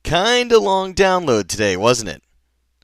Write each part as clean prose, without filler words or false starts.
Kinda long download today, wasn't it?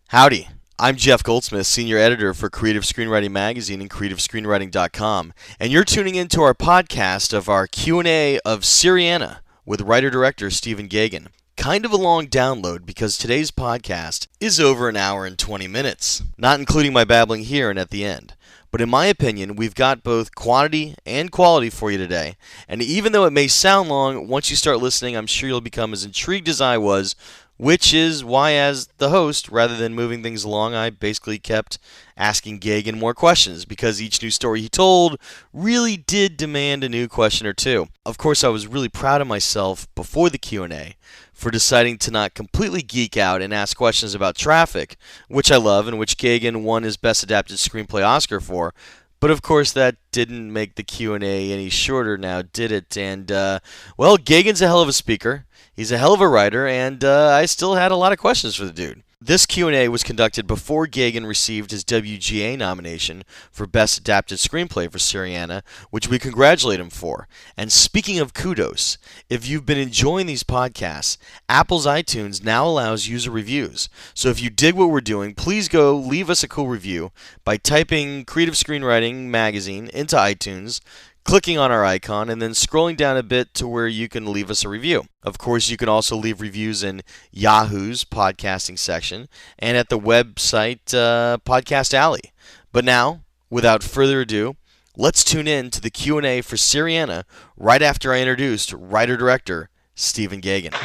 Howdy, I'm Jeff Goldsmith, Senior Editor for Creative Screenwriting Magazine and CreativeScreenwriting.com, and you're tuning into our podcast of our Q&A of Syriana with writer-director Stephen Gaghan. Kind of a long download because today's podcast is over an hour and 20 minutes, not including my babbling here and at the end. But in my opinion, we've got both quantity and quality for you today. And even though it may sound long, once you start listening, I'm sure you'll become as intrigued as I was, which is why, as the host, rather than moving things along, I basically kept asking Gaghan more questions, because each new story he told really did demand a new question or two. Of course, I was really proud of myself before the Q&A for deciding to not completely geek out and ask questions about Traffic, which I love and which Gaghan won his Best Adapted Screenplay Oscar for. But of course, that didn't make the Q&A any shorter now, did it? And, well, Gaghan's a hell of a speaker. He's a hell of a writer, and I still had a lot of questions for the dude. This Q&A was conducted before Gaghan received his WGA nomination for Best Adapted Screenplay for Syriana, which we congratulate him for. And speaking of kudos, if you've been enjoying these podcasts, Apple's iTunes now allows user reviews. So if you dig what we're doing, please go leave us a cool review by typing Creative Screenwriting Magazine into iTunes, clicking on our icon, and then scrolling down a bit to where you can leave us a review. Of course, you can also leave reviews in Yahoo's podcasting section and at the website Podcast Alley. But now, without further ado, let's tune in to the Q&A for Syriana right after I introduced writer-director Stephen Gaghan. Thanks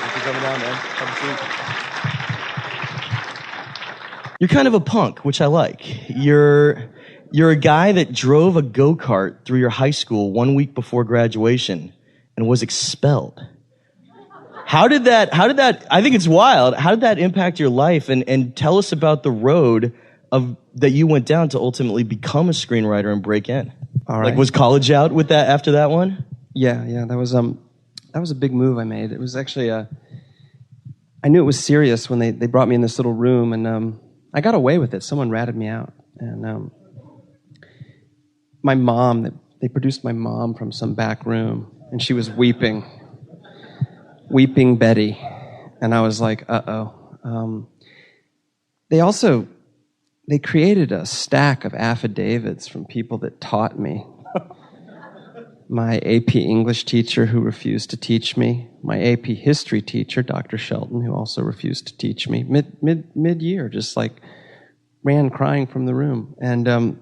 for coming down, man. Have a seat. You're kind of a punk, which I like. You're a guy that drove a go-kart through your high school 1 week before graduation and was expelled. How did that, I think it's wild. How did that impact your life? And tell us about the road that you went down to ultimately become a screenwriter and break in. All right. Like, was college out with that after that one? Yeah, that was a big move I made. It was actually I knew it was serious when they brought me in this little room, and I got away with it. Someone ratted me out, and my mom, they produced my mom from some back room, and she was weeping Betty. And I was like, uh-oh. They created a stack of affidavits from people that taught me. My AP English teacher who refused to teach me, my AP History teacher, Dr. Shelton, who also refused to teach me, mid-year, just like ran crying from the room. And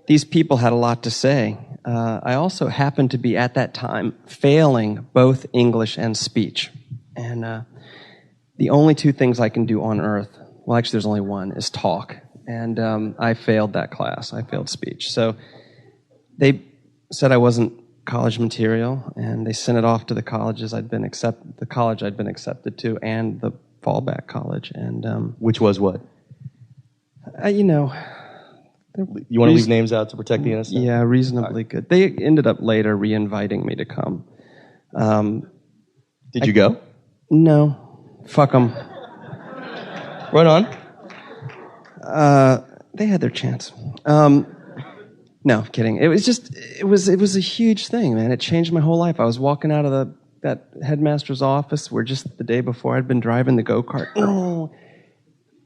these people had a lot to say. I also happened to be, at that time, failing both English and speech. And the only two things I can do on earth, well, actually there's only one, is talk. And I failed that class. I failed speech. So they said I wasn't college material, and they sent it off to the colleges I'd been accepted to, and the fallback college. And Which was what? You want to leave names out to protect the innocent? Yeah, reasonably good. They ended up later re-inviting me to come. Did you go? No. Fuck them. Right on. They had their chance. No, kidding. It was a huge thing, man. It changed my whole life. I was walking out of that headmaster's office where just the day before I'd been driving the go-kart. Oh,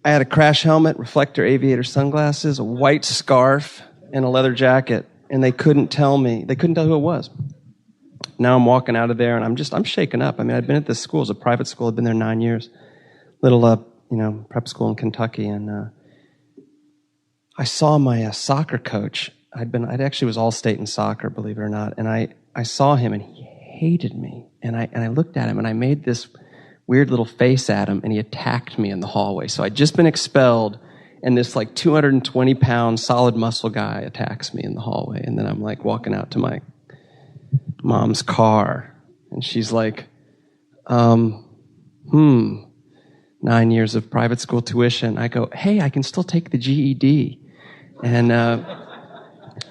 I had a crash helmet, reflector aviator sunglasses, a white scarf, and a leather jacket, and they couldn't tell who it was. Now I'm walking out of there, and I'm shaken up. I mean, I'd been at this school, it's a private school, I'd been there 9 years, little prep school in Kentucky, and I saw my soccer coach. I actually was all-state in soccer, believe it or not, and I saw him, and he hated me, and I looked at him, and I made this weird little face at him, and he attacked me in the hallway. So I'd just been expelled, and this like 220-pound solid muscle guy attacks me in the hallway. And then I'm like walking out to my mom's car, and she's like, 9 years of private school tuition. I go, hey, I can still take the GED. And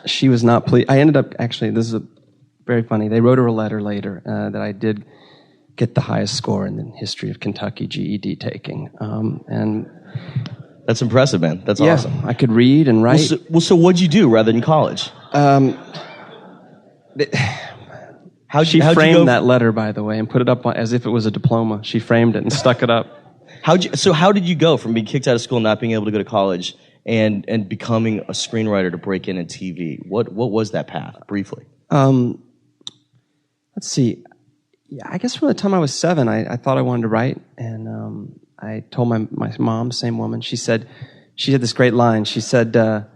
she was not pleased. I ended up, actually, this is very funny. They wrote her a letter later that I did get the highest score in the history of Kentucky GED taking. And that's impressive, man. That's awesome. I could read and write. So what'd you do rather than college? She how'd you framed go that letter, by the way, and put it up as if it was a diploma. She framed it and stuck it up. How did you go from being kicked out of school, not being able to go to college, and becoming a screenwriter to break in TV? What was that path, briefly? Let's see. Yeah, I guess from the time I was 7, I thought I wanted to write, and I told my mom, same woman. She had this great line. She said, "Oh,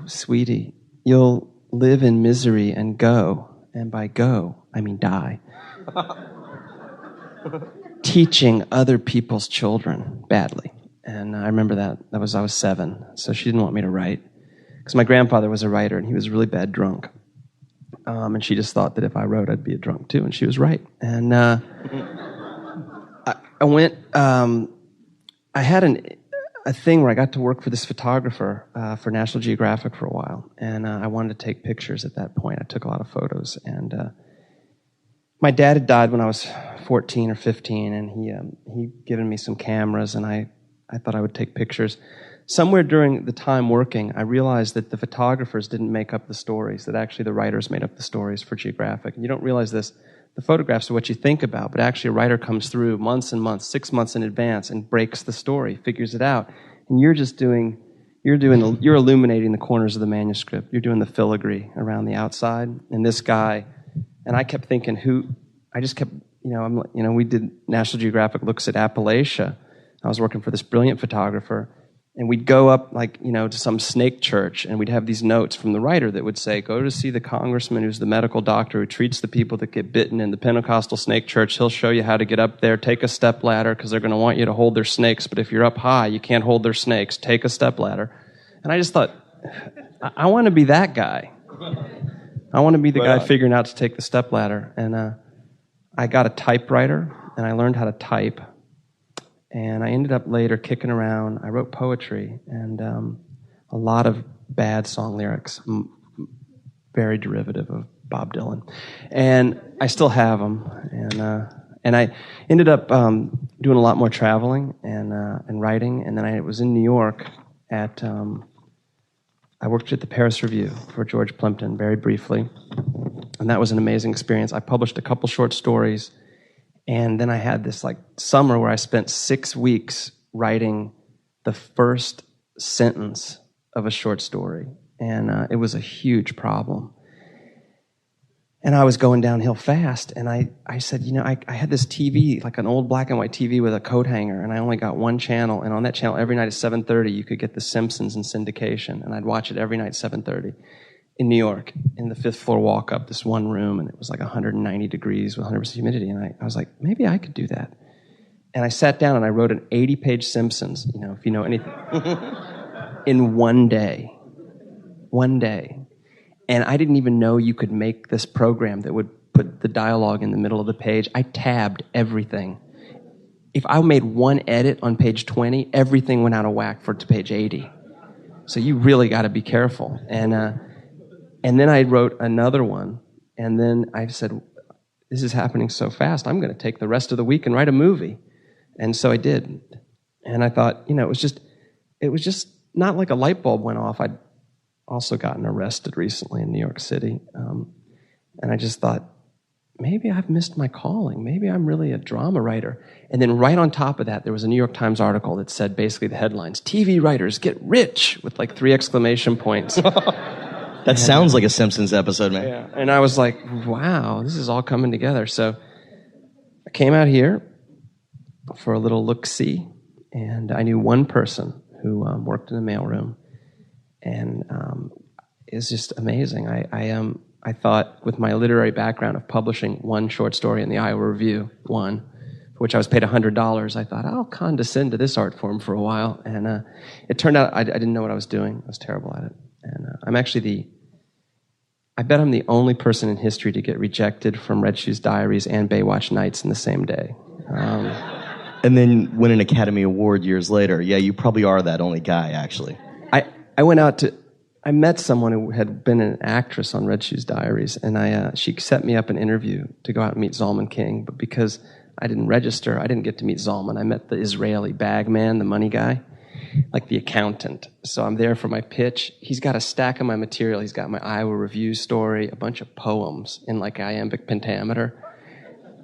sweetie, you'll live in misery and go, and by go I mean die, teaching other people's children badly." And I remember that. I was 7, so she didn't want me to write because my grandfather was a writer and he was a really bad drunk. And she just thought that if I wrote, I'd be a drunk too, and she was right. And I went. I had a thing where I got to work for this photographer for National Geographic for a while, and I wanted to take pictures at that point. I took a lot of photos, and my dad had died when I was 14 or 15, and he'd given me some cameras, and I thought I would take pictures. Somewhere during the time working, I realized that the photographers didn't make up the stories, that actually the writers made up the stories for Geographic. And you don't realize this. The photographs are what you think about, but actually a writer comes through months and months, 6 months in advance, and breaks the story, figures it out. And you're illuminating the corners of the manuscript. You're doing the filigree around the outside. And this guy, and I kept thinking, we did National Geographic looks at Appalachia. I was working for this brilliant photographer, and we'd go up to some snake church, and we'd have these notes from the writer that would say, "Go to see the congressman who's the medical doctor who treats the people that get bitten in the Pentecostal snake church. He'll show you how to get up there. Take a step ladder because they're going to want you to hold their snakes, but if you're up high, you can't hold their snakes. Take a step ladder." And I just thought, I want to be that guy. I want to be the guy figuring out to take the step ladder. And I got a typewriter, and I learned how to type. And I ended up later kicking around. I wrote poetry and a lot of bad song lyrics, very derivative of Bob Dylan. And I still have them. And I ended up doing a lot more traveling and writing. And then I was in New York I worked at the Paris Review for George Plimpton very briefly. And that was an amazing experience. I published a couple short stories. And then I had this summer where I spent 6 weeks writing the first sentence of a short story. And it was a huge problem. And I was going downhill fast. And I said, I had this TV, like an old black and white TV with a coat hanger, and I only got one channel. And on that channel, every night at 7:30, you could get The Simpsons in syndication. And I'd watch it every night at 7:30. In New York, in the 5th floor walk up, this one room, and it was 190 degrees with 100% humidity, and I was like, maybe I could do that. And I sat down and I wrote an 80-page Simpsons, if you know anything, in one day. One day. And I didn't even know you could make this program that would put the dialogue in the middle of the page. I tabbed everything. If I made one edit on page 20, everything went out of whack to page 80. So you really got to be careful. And then I wrote another one, and then I said, this is happening so fast, I'm going to take the rest of the week and write a movie. And so I did. And I thought, it was just not like a light bulb went off. I'd also gotten arrested recently in New York City. And I just thought, maybe I've missed my calling. Maybe I'm really a drama writer. And then right on top of that, there was a New York Times article that said basically the headlines, "TV writers get rich," with 3 exclamation points. That sounds like a Simpsons episode, man. Yeah. And I was like, wow, this is all coming together. So I came out here for a little look-see, and I knew one person who worked in the mailroom, and it's just amazing. I thought with my literary background of publishing one short story in the Iowa Review, for which I was paid $100, I thought, I'll condescend to this art form for a while. And it turned out I didn't know what I was doing. I was terrible at it. And I'm actually I bet I'm the only person in history to get rejected from Red Shoes Diaries and Baywatch Nights in the same day. And then win an Academy Award years later. Yeah, you probably are that only guy, actually. I went out I met someone who had been an actress on Red Shoes Diaries, and she set me up an interview to go out and meet Zalman King, but because I didn't register, I didn't get to meet Zalman. I met the Israeli bag man, the money guy. like the accountant. So I'm there for my pitch. He's got a stack of my material. He's got my Iowa Review story, a bunch of poems in like iambic pentameter.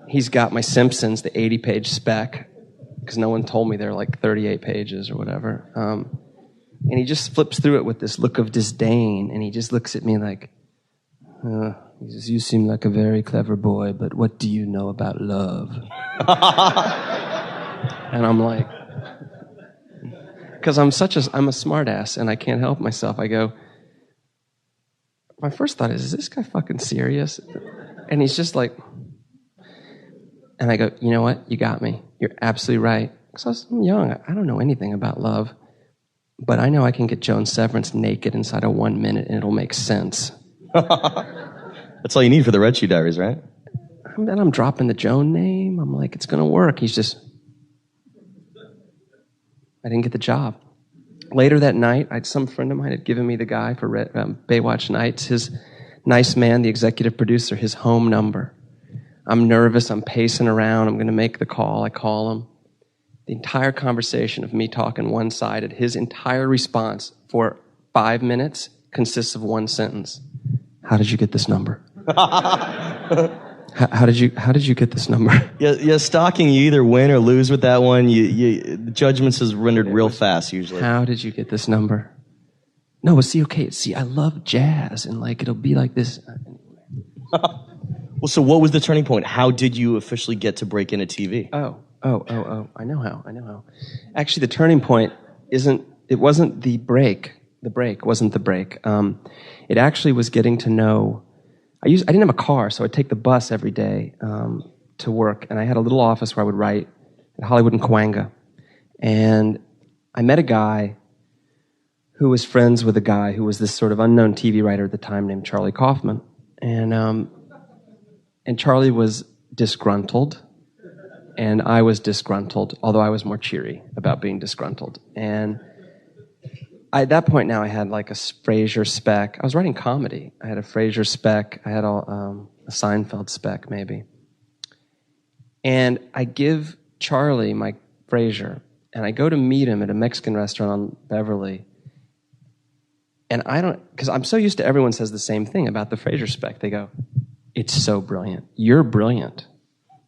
He's got my Simpsons, the 80-page spec, because no one told me they're like 38 pages or whatever. And he just flips through it with this look of disdain, and he just looks at me like, he says, "You seem like a very clever boy, but what do you know about love?" And I'm like, because I'm a smart ass and I can't help myself. I go, my first thought is this guy fucking serious? And he's just like, and I go, you know what? You got me. You're absolutely right. Because I'm young. I don't know anything about love. But I know I can get Joan Severance naked inside of 1 minute and it'll make sense. That's all you need for the Red Shoe Diaries, right? And then I'm dropping the Joan name. I'm like, it's going to work. He's just... I didn't get the job. Later that night, some friend of mine had given me the guy for Baywatch Nights, his nice man, the executive producer, his home number. I'm nervous. I'm pacing around. I'm going to make the call. I call him. The entire conversation of me talking one-sided, his entire response for 5 minutes consists of one sentence. How did you get this number? How did you get this number? Yeah, stalking, you either win or lose with that one. The judgments is rendered real fast usually. How did you get this number? No, but see, I love jazz, and like it'll be like this. Well, so what was the turning point? How did you officially get to break into TV? Oh. I know how. Actually, the turning point wasn't the break. The break wasn't the break. It actually was getting to know. I didn't have a car, so I'd take the bus every day to work, and I had a little office where I would write at Hollywood and Cahuenga. And I met a guy who was friends with a guy who was this sort of unknown TV writer at the time named Charlie Kaufman. And Charlie was disgruntled, and I was disgruntled, although I was more cheery about being disgruntled. And at that point now, I had like a Frasier spec. I was writing comedy. I had a Frasier spec. I had a Seinfeld spec, maybe. And I give Charlie my Frasier, and I go to meet him at a Mexican restaurant on Beverly. And because I'm so used to everyone says the same thing about the Frasier spec. They go, "It's so brilliant. You're brilliant.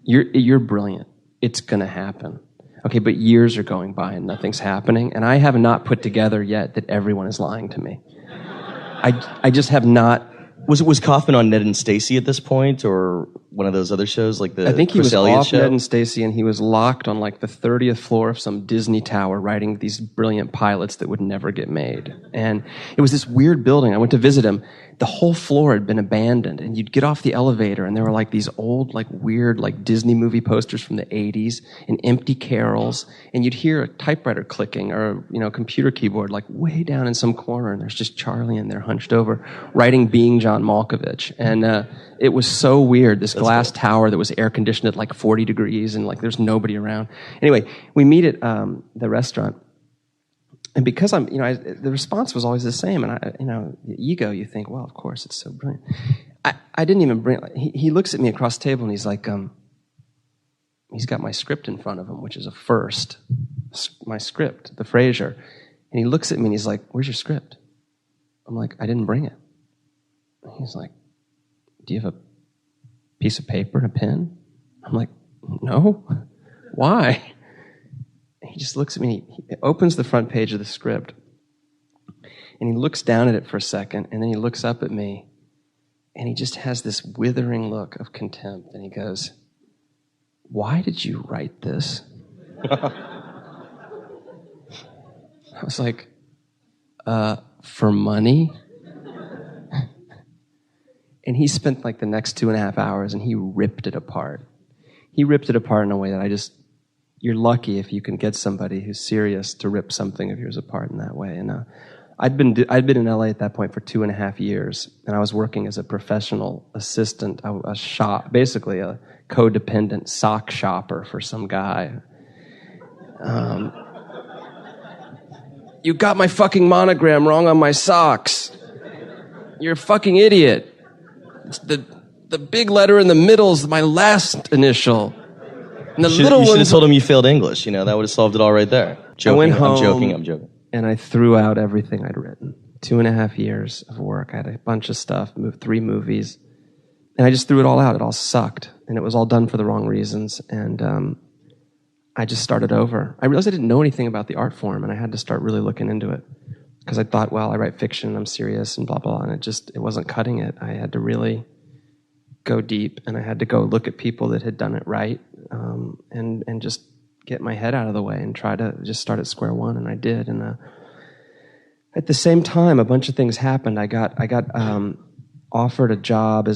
You're brilliant. It's going to happen." Okay, but years are going by and nothing's happening, and I have not put together yet that everyone is lying to me. I just have not. Was Kaufman on Ned and Stacey at this point, or one of those other shows like the I think he Chris was Elliott off show? Ned and Stacey, and he was locked on like the 30th floor of some Disney tower writing these brilliant pilots that would never get made. And it was this weird building. I went to visit him. The whole floor had been abandoned, and you'd get off the elevator, and there were like these old, like weird, like Disney movie posters from the 80s and empty carols, and you'd hear a typewriter clicking or a computer keyboard like way down in some corner, and there's just Charlie in there hunched over writing Being John Malkovich. And it was so weird, this glass tower that was air conditioned at like 40 degrees, and like there's nobody around. Anyway, we meet at the restaurant. And because the response was always the same, and the ego, you think, well, of course, it's so brilliant. I didn't even bring. He looks at me across the table, and he's like, he's got my script in front of him, which is a first. My script, the Frasier, and he looks at me and he's like, "Where's your script?" I'm like, "I didn't bring it." And he's like, "Do you have a piece of paper and a pen?" I'm like, "No." "Why?" He just looks at me, he opens the front page of the script, and he looks down at it for a second, and then he looks up at me, and he just has this withering look of contempt, and he goes, "Why did you write this?" I was like, for money? And he spent like the next 2.5 hours, and he ripped it apart. He ripped it apart in a way that you're lucky if you can get somebody who's serious to rip something of yours apart in that way. And I'd been in LA at that point for 2.5 years, and I was working as a professional assistant, basically a codependent sock shopper for some guy. "You got my fucking monogram wrong on my socks. You're a fucking idiot. It's the big letter in the middle is my last initial. And the little one." You should have told him you failed English. That would have solved it all right there. Joking. I went home. I'm joking. and I threw out everything I'd written. 2.5 years of work. I had a bunch of stuff, moved 3 movies, and I just threw it all out. It all sucked, and it was all done for the wrong reasons, and I just started over. I realized I didn't know anything about the art form, and I had to start really looking into it, because I thought, well, I write fiction, I'm serious, and blah, blah, and it wasn't cutting it. I had to really go deep, and I had to go look at people that had done it right, and just get my head out of the way and try to just start at square one, and I did. And at the same time, a bunch of things happened. I got offered a job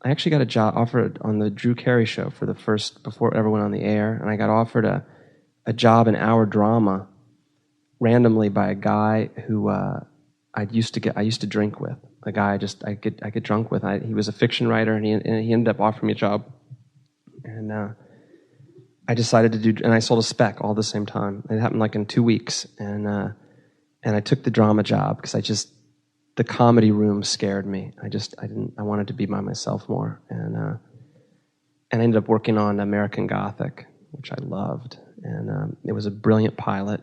I actually got a job offered on the Drew Carey show before it ever went on the air, and I got offered a job in Our Drama randomly by a guy who I used to drink with. A guy I get drunk with. He was a fiction writer, and he ended up offering me a job, and I decided to do, and I sold a spec all at the same time. It happened like in 2 weeks, and I took the drama job because the comedy room scared me. I wanted to be by myself more, and I ended up working on American Gothic, which I loved, and it was a brilliant pilot,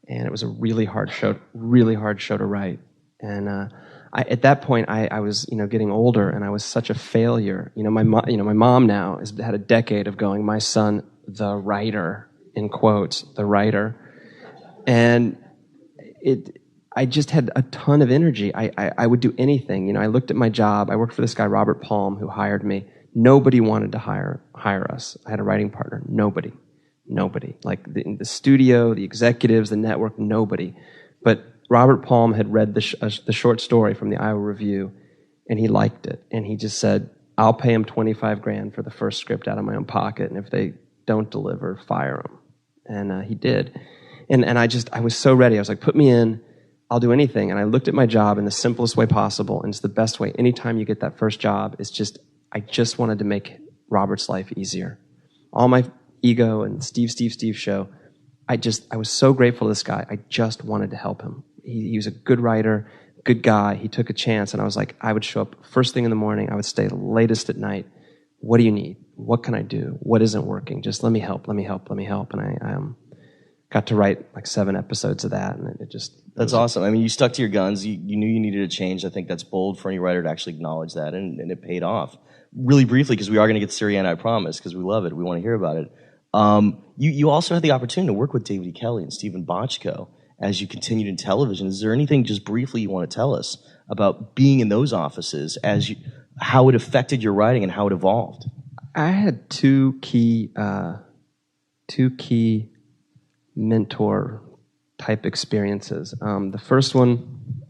and it was a really hard show to write, and at that point I was getting older, and I was such a failure. My mom now has had a decade of going, my son, the writer, in quotes, the writer, and I just had a ton of energy. I would do anything. I looked at my job. I worked for this guy, Robert Palm, who hired me. Nobody wanted to hire us. I had a writing partner. Nobody. Like the studio, the executives, the network, nobody. But Robert Palm had read the short story from the Iowa Review, and he liked it. And he just said, I'll pay him $25,000 for the first script out of my own pocket, and if they don't deliver, fire them. And he did. And I was so ready. I was like, put me in. I'll do anything. And I looked at my job in the simplest way possible, and it's the best way. Anytime you get that first job, I just wanted to make Robert's life easier. All my ego and Steve show, I was so grateful to this guy. I just wanted to help him. He was a good writer, good guy. He took a chance, and I was like, I would show up first thing in the morning. I would stay latest at night. What do you need? What can I do? What isn't working? Just let me help. And I got to write like 7 episodes of that, and That's awesome. I mean, you stuck to your guns. You knew you needed a change. I think that's bold for any writer to actually acknowledge that, and it paid off. Really briefly, because we are going to get Syriana, I promise, because we love it. We want to hear about it. You also had the opportunity to work with David E. Kelley and Stephen Bochco as you continued in television. Is there anything just briefly you want to tell us about being in those offices, how it affected your writing and how it evolved? I had two key mentor type experiences. The first one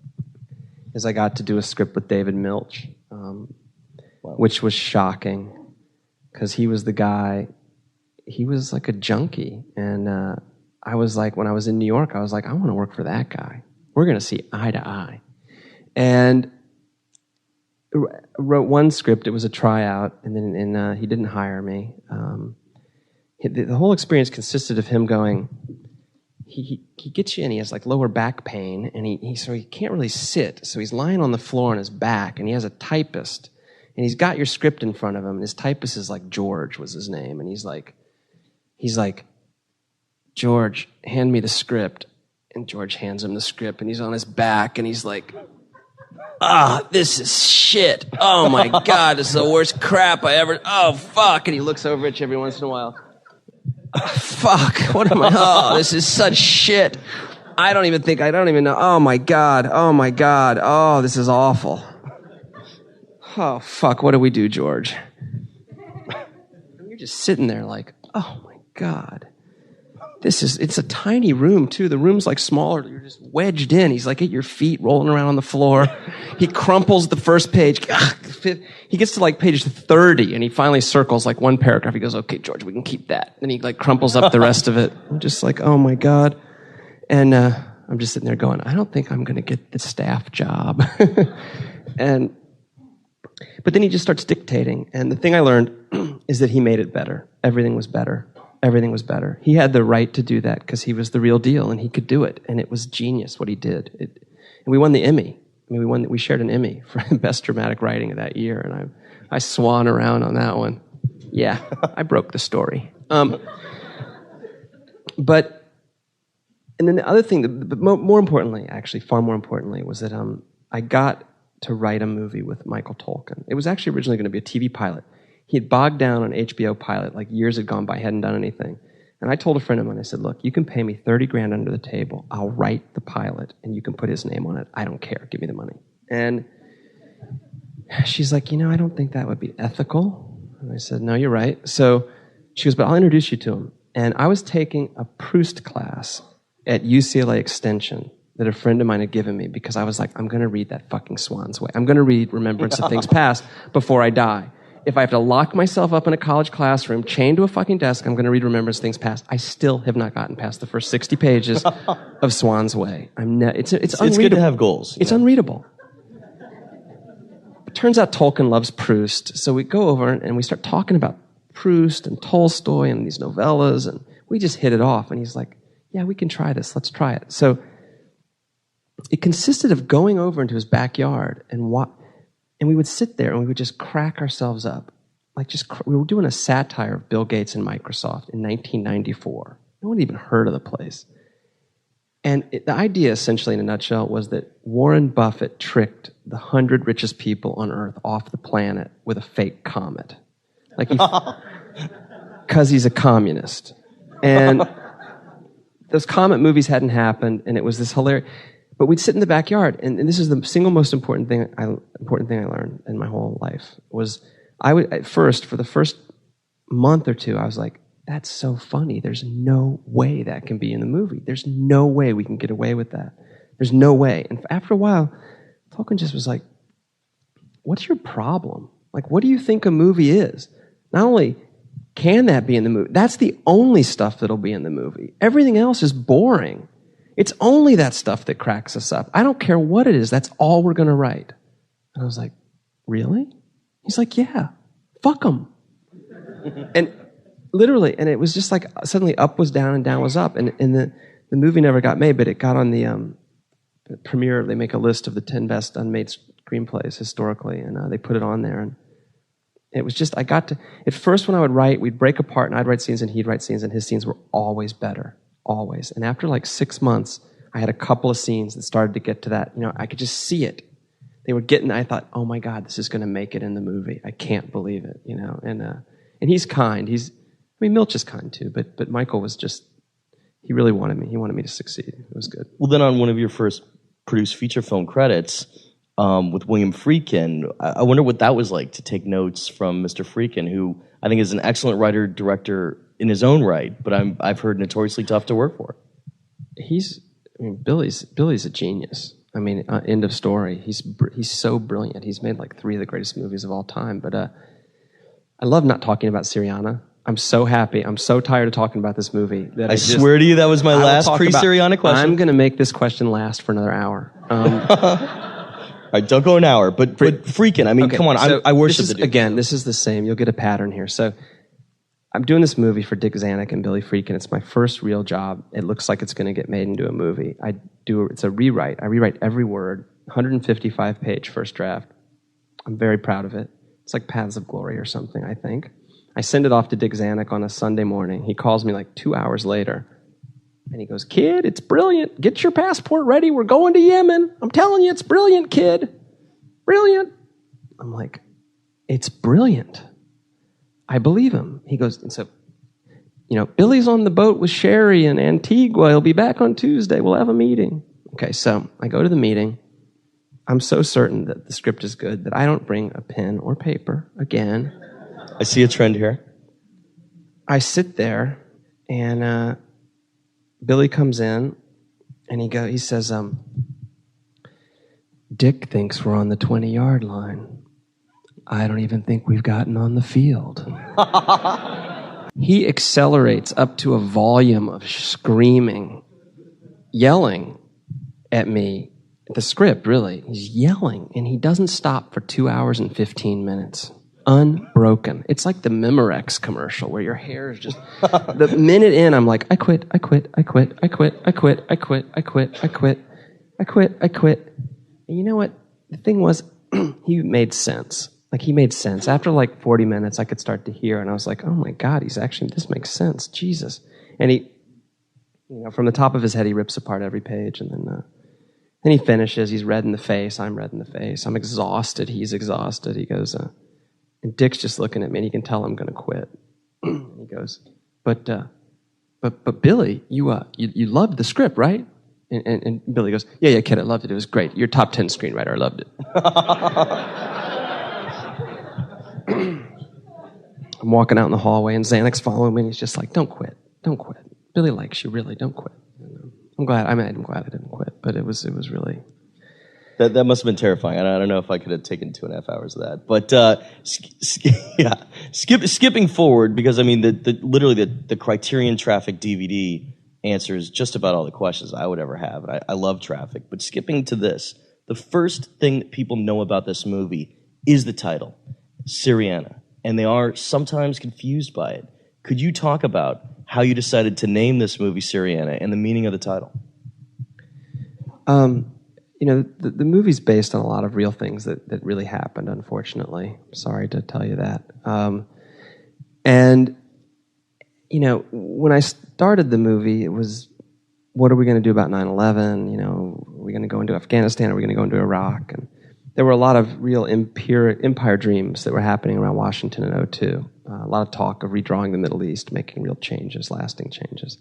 is I got to do a script with David Milch, which was shocking because he was the guy. He was like a junkie, and I was like, when I was in New York, I was like, I want to work for that guy. We're going to see eye to eye. And wrote one script. It was a tryout, and then he didn't hire me. The whole experience consisted of him going. He gets you in. He has like lower back pain, and so he can't really sit. So he's lying on the floor on his back, and he has a typist, and he's got your script in front of him. And his typist is like George was his name, and he's like, George, hand me the script, and George hands him the script, and he's on his back, and he's like, this is shit. Oh my God, this is the worst crap I ever. Oh fuck, and he looks over at you every once in a while. Fuck, what am I? Oh, this is such shit. I don't even know. Oh my God. Oh, this is awful. Oh, fuck, what do we do, George? And you're just sitting there like, oh my God. It's a tiny room too. The room's like smaller. You're just wedged in. He's like at your feet rolling around on the floor. He crumples the first page. He gets to like page 30 and he finally circles like one paragraph. He goes, okay, George, we can keep that. Then he like crumples up the rest of it. I'm just like, oh my God. And I'm just sitting there going, I don't think I'm going to get the staff job. But then he just starts dictating. And the thing I learned is that he made it better. Everything was better. He had the right to do that because he was the real deal and he could do it. And it was genius what he did. And we won the Emmy. I mean, we shared an Emmy for Best Dramatic Writing of that year. And I swan around on that one. Yeah, I broke the story. And And then the other thing, but more importantly, actually, far more importantly, was that I got to write a movie with Michael Tolkien. It was actually originally going to be a TV pilot. He had bogged down on HBO pilot, like years had gone by, hadn't done anything. And I told a friend of mine, I said, look, you can pay me $30,000 under the table. I'll write the pilot, and you can put his name on it. I don't care. Give me the money. And she's like, I don't think that would be ethical. And I said, no, you're right. So she goes, but I'll introduce you to him. And I was taking a Proust class at UCLA Extension that a friend of mine had given me because I was like, I'm going to read that fucking Swan's Way. I'm going to read Remembrance of Things Past before I die. If I have to lock myself up in a college classroom, chained to a fucking desk, I'm going to read Remembrance of Things Past. I still have not gotten past the first 60 pages of Swan's Way. It's unreadable. It's good to have goals. It's unreadable. It turns out Tolkien loves Proust, so we go over and we start talking about Proust and Tolstoy and these novellas, and we just hit it off. And he's like, yeah, we can try this. Let's try it. So it consisted of going over into his backyard and we would sit there and we would just crack ourselves up. We were doing a satire of Bill Gates and Microsoft in 1994. No one even heard of the place. And the idea, essentially, in a nutshell, was that Warren Buffett tricked the 100 richest people on Earth off the planet with a fake comet. Because he's a communist. And those comet movies hadn't happened, and it was this hilarious. But we'd sit in the backyard, and this is the single most important thing I learned in my whole life was for the first month or two, I was like, that's so funny. There's no way that can be in the movie. There's no way we can get away with that. There's no way. And after a while, Tolkien just was like, what's your problem? What do you think a movie is? Not only can that be in the movie, that's the only stuff that'll be in the movie. Everything else is boring. It's only that stuff that cracks us up. I don't care what it is. That's all we're going to write. And I was like, really? He's like, yeah, fuck them. And literally, and it was just like suddenly up was down and down was up. And the movie never got made, but it got on the premiere. They make a list of the 10 best unmade screenplays historically, and they put it on there. And it was just, at first when I would write, we'd break apart and I'd write scenes and he'd write scenes, and his scenes were always better. Always. And after 6 months, I had a couple of scenes that started to get to that. I could just see it. They were getting, I thought, oh my God, this is going to make it in the movie. I can't believe it, And he's kind. Milch is kind too, but Michael was just, he really wanted me. He wanted me to succeed. It was good. Well, then on one of your first produced feature film credits with William Friedkin, I wonder what that was like to take notes from Mr. Friedkin, who I think is an excellent writer-director in his own right, but I've heard notoriously tough to work for. Billy's a genius. End of story. He's so brilliant. He's made 3 of the greatest movies of all time. But I love not talking about Syriana. I'm so happy. I'm so tired of talking about this movie that I swear to you, that was my last pre-Syriana question. I'm going to make this question last for another hour. All right, don't go an hour, but Friedkin. Okay, come on, so I worship the dude. Again, this is the same. You'll get a pattern here. So I'm doing this movie for Dick Zanuck and Billy Friedkin. It's my first real job. It looks like it's going to get made into a movie. It's a rewrite. I rewrite every word, 155-page first draft. I'm very proud of it. It's like Paths of Glory or something, I think. I send it off to Dick Zanuck on a Sunday morning. He calls me 2 hours later, and he goes, kid, it's brilliant. Get your passport ready. We're going to Yemen. I'm telling you, it's brilliant, kid. Brilliant. I'm like, it's brilliant. I believe him. He goes, and so, Billy's on the boat with Sherry in Antigua. He'll be back on Tuesday. We'll have a meeting. Okay, so I go to the meeting. I'm so certain that the script is good that I don't bring a pen or paper again. I see a trend here. I sit there, and Billy comes in, and he says, Dick thinks we're on the 20-yard line. I don't even think we've gotten on the field. He accelerates up to a volume of screaming, yelling at me. The script, really. He's yelling, and he doesn't stop for 2 hours and 15 minutes. Unbroken. It's like the Memorex commercial where your hair is just... The minute in, I'm like, I quit. And you know what? The thing was, he made sense. He made sense. After 40 minutes, I could start to hear, and I was like, oh my God, this makes sense. Jesus. And from the top of his head, he rips apart every page, and then he finishes. He's red in the face. I'm red in the face. I'm exhausted. He's exhausted. He goes, and Dick's just looking at me, and he can tell I'm going to quit. He goes, but Billy, you loved the script, right? And Billy goes, yeah, kid, I loved it. It was great. You're top 10 screenwriter. I loved it. I'm walking out in the hallway, and Xanax following me, and he's just like, don't quit. Billy likes you, really. Don't quit. I'm glad I didn't quit, but it was really... That must have been terrifying. I don't know if I could have taken 2.5 hours of that. But skipping forward, because I mean, literally the Criterion Traffic DVD answers just about all the questions I would ever have. And I love Traffic. But skipping to this, the first thing that people know about this movie is the title, Syriana. And they are sometimes confused by it. Could you talk about how you decided to name this movie Syriana and the meaning of the title? The movie's based on a lot of real things that really happened, unfortunately. Sorry to tell you that. When I started the movie, it was, what are we going to do about 9/11? Are we going to go into Afghanistan? Are we going to go into Iraq? And there were a lot of real empire dreams that were happening around Washington in 2002. A lot of talk of redrawing the Middle East, making real changes, lasting changes.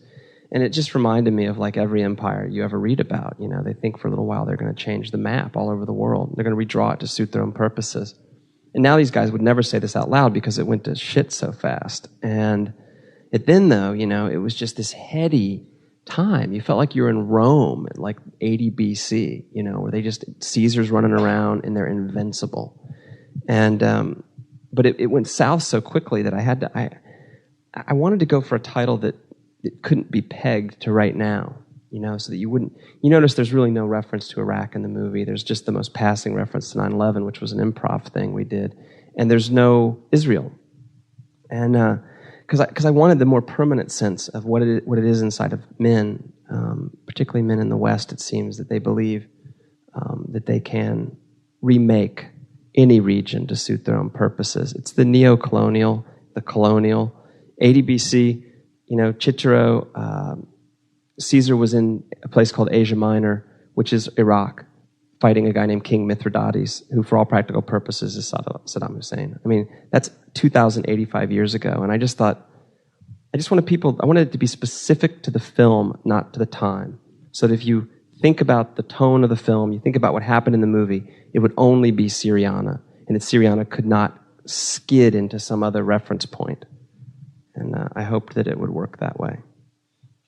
And it just reminded me of like every empire you ever read about. They think for a little while they're going to change the map all over the world. They're going to redraw it to suit their own purposes. And now these guys would never say this out loud because it went to shit so fast. And then, though, it was just this heady time. You felt like you were in Rome at like 80 BC, where Caesar's running around and they're invincible. And but it went south so quickly that I wanted to go for a title that it couldn't be pegged to right now, so that you wouldn't... You notice there's really no reference to Iraq in the movie. There's just the most passing reference to 9/11, which was an improv thing we did. And there's no Israel. And because I wanted the more permanent sense of what it is inside of men, particularly men in the West, it seems, that they believe that they can remake any region to suit their own purposes. It's the neo-colonial, the colonial. 80 BC... Cicero, Caesar was in a place called Asia Minor, which is Iraq, fighting a guy named King Mithridates, who for all practical purposes is Saddam Hussein. I mean, that's 2,085 years ago. And I just thought, I wanted it to be specific to the film, not to the time. So that if you think about the tone of the film, you think about what happened in the movie, it would only be Syriana. And that Syriana could not skid into some other reference point. And I hoped that it would work that way.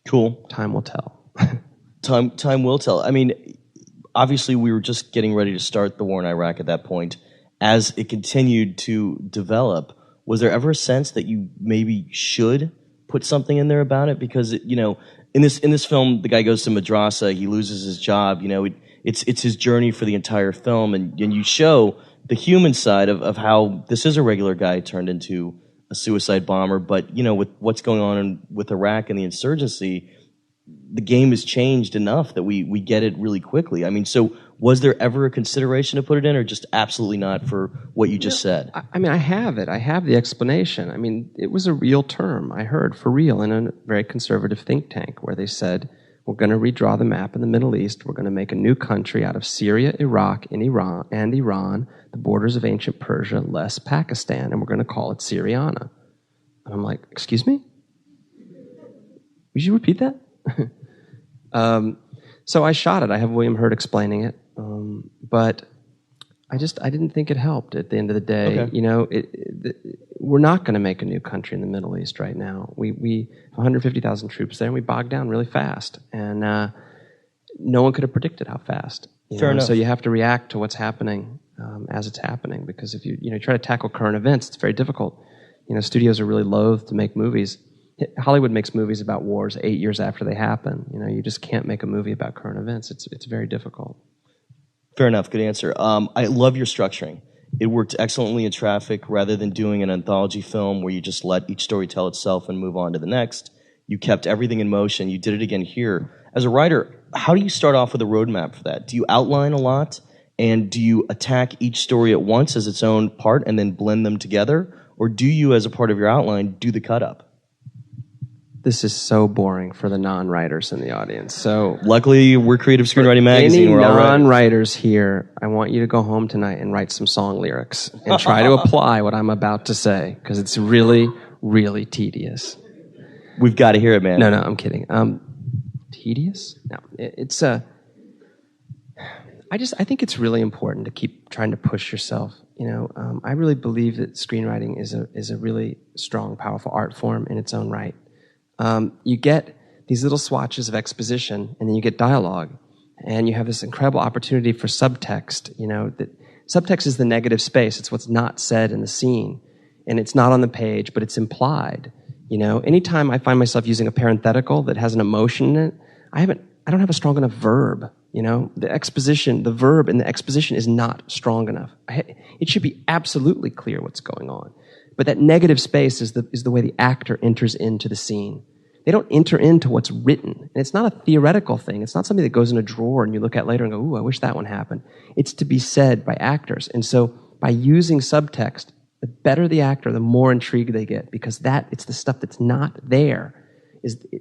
Cool. Time will tell. Time will tell. I mean, obviously we were just getting ready to start the war in Iraq at that point. As it continued to develop, was there ever a sense that you maybe should put something in there about it? Because, in this film, the guy goes to madrasa, he loses his job, it's his journey for the entire film, and you show the human side of how this is a regular guy turned into a suicide bomber, but with what's going on with Iraq and the insurgency, the game has changed enough that we get it really quickly. I mean, so was there ever a consideration to put it in, or just absolutely not for what you just said? I have it. I have the explanation. I mean, it was a real term I heard for real in a very conservative think tank where they said, we're going to redraw the map in the Middle East. We're going to make a new country out of Syria, Iraq, and Iran, the borders of ancient Persia, less Pakistan, and we're going to call it Syriana. And I'm like, excuse me? Would you repeat that? So I shot it. I have William Hurt explaining it, but I didn't think it helped at the end of the day. Okay. We're not going to make a new country in the Middle East right now. We have 150,000 troops there, and we bogged down really fast. And no one could have predicted how fast. Fair enough. So you have to react to what's happening as it's happening, because if you try to tackle current events, it's very difficult. Studios are really loath to make movies. Hollywood makes movies about wars 8 years after they happen. You just can't make a movie about current events. It's very difficult. Fair enough. Good answer. I love your structuring. It worked excellently in Traffic. Rather than doing an anthology film where you just let each story tell itself and move on to the next, you kept everything in motion. You did it again here. As a writer, how do you start off with a roadmap for that? Do you outline a lot? And do you attack each story at once as its own part and then blend them together? Or do you, as a part of your outline, do the cut-up? This is so boring for the non-writers in the audience. So luckily, we're Creative Screenwriting Magazine. Any we're all non-writers here, I want you to go home tonight and write some song lyrics and try to apply what I'm about to say, because it's really, really tedious. We've got to hear it, man. No, I'm kidding. Tedious? No, I think it's really important to keep trying to push yourself. I really believe that screenwriting is a really strong, powerful art form in its own right. You get these little swatches of exposition, and then you get dialogue, and you have this incredible opportunity for subtext. That subtext is the negative space. It's what's not said in the scene, and it's not on the page, but it's implied. Anytime I find myself using a parenthetical that has an emotion in it, I don't have a strong enough verb. The exposition, the verb in the exposition is not strong enough. It should be absolutely clear what's going on. But that negative space is the way the actor enters into the scene. They don't enter into what's written. And it's not a theoretical thing. It's not something that goes in a drawer and you look at later and go, ooh, I wish that one happened. It's to be said by actors. And so by using subtext, the better the actor, the more intrigued they get, because it's the stuff that's not there.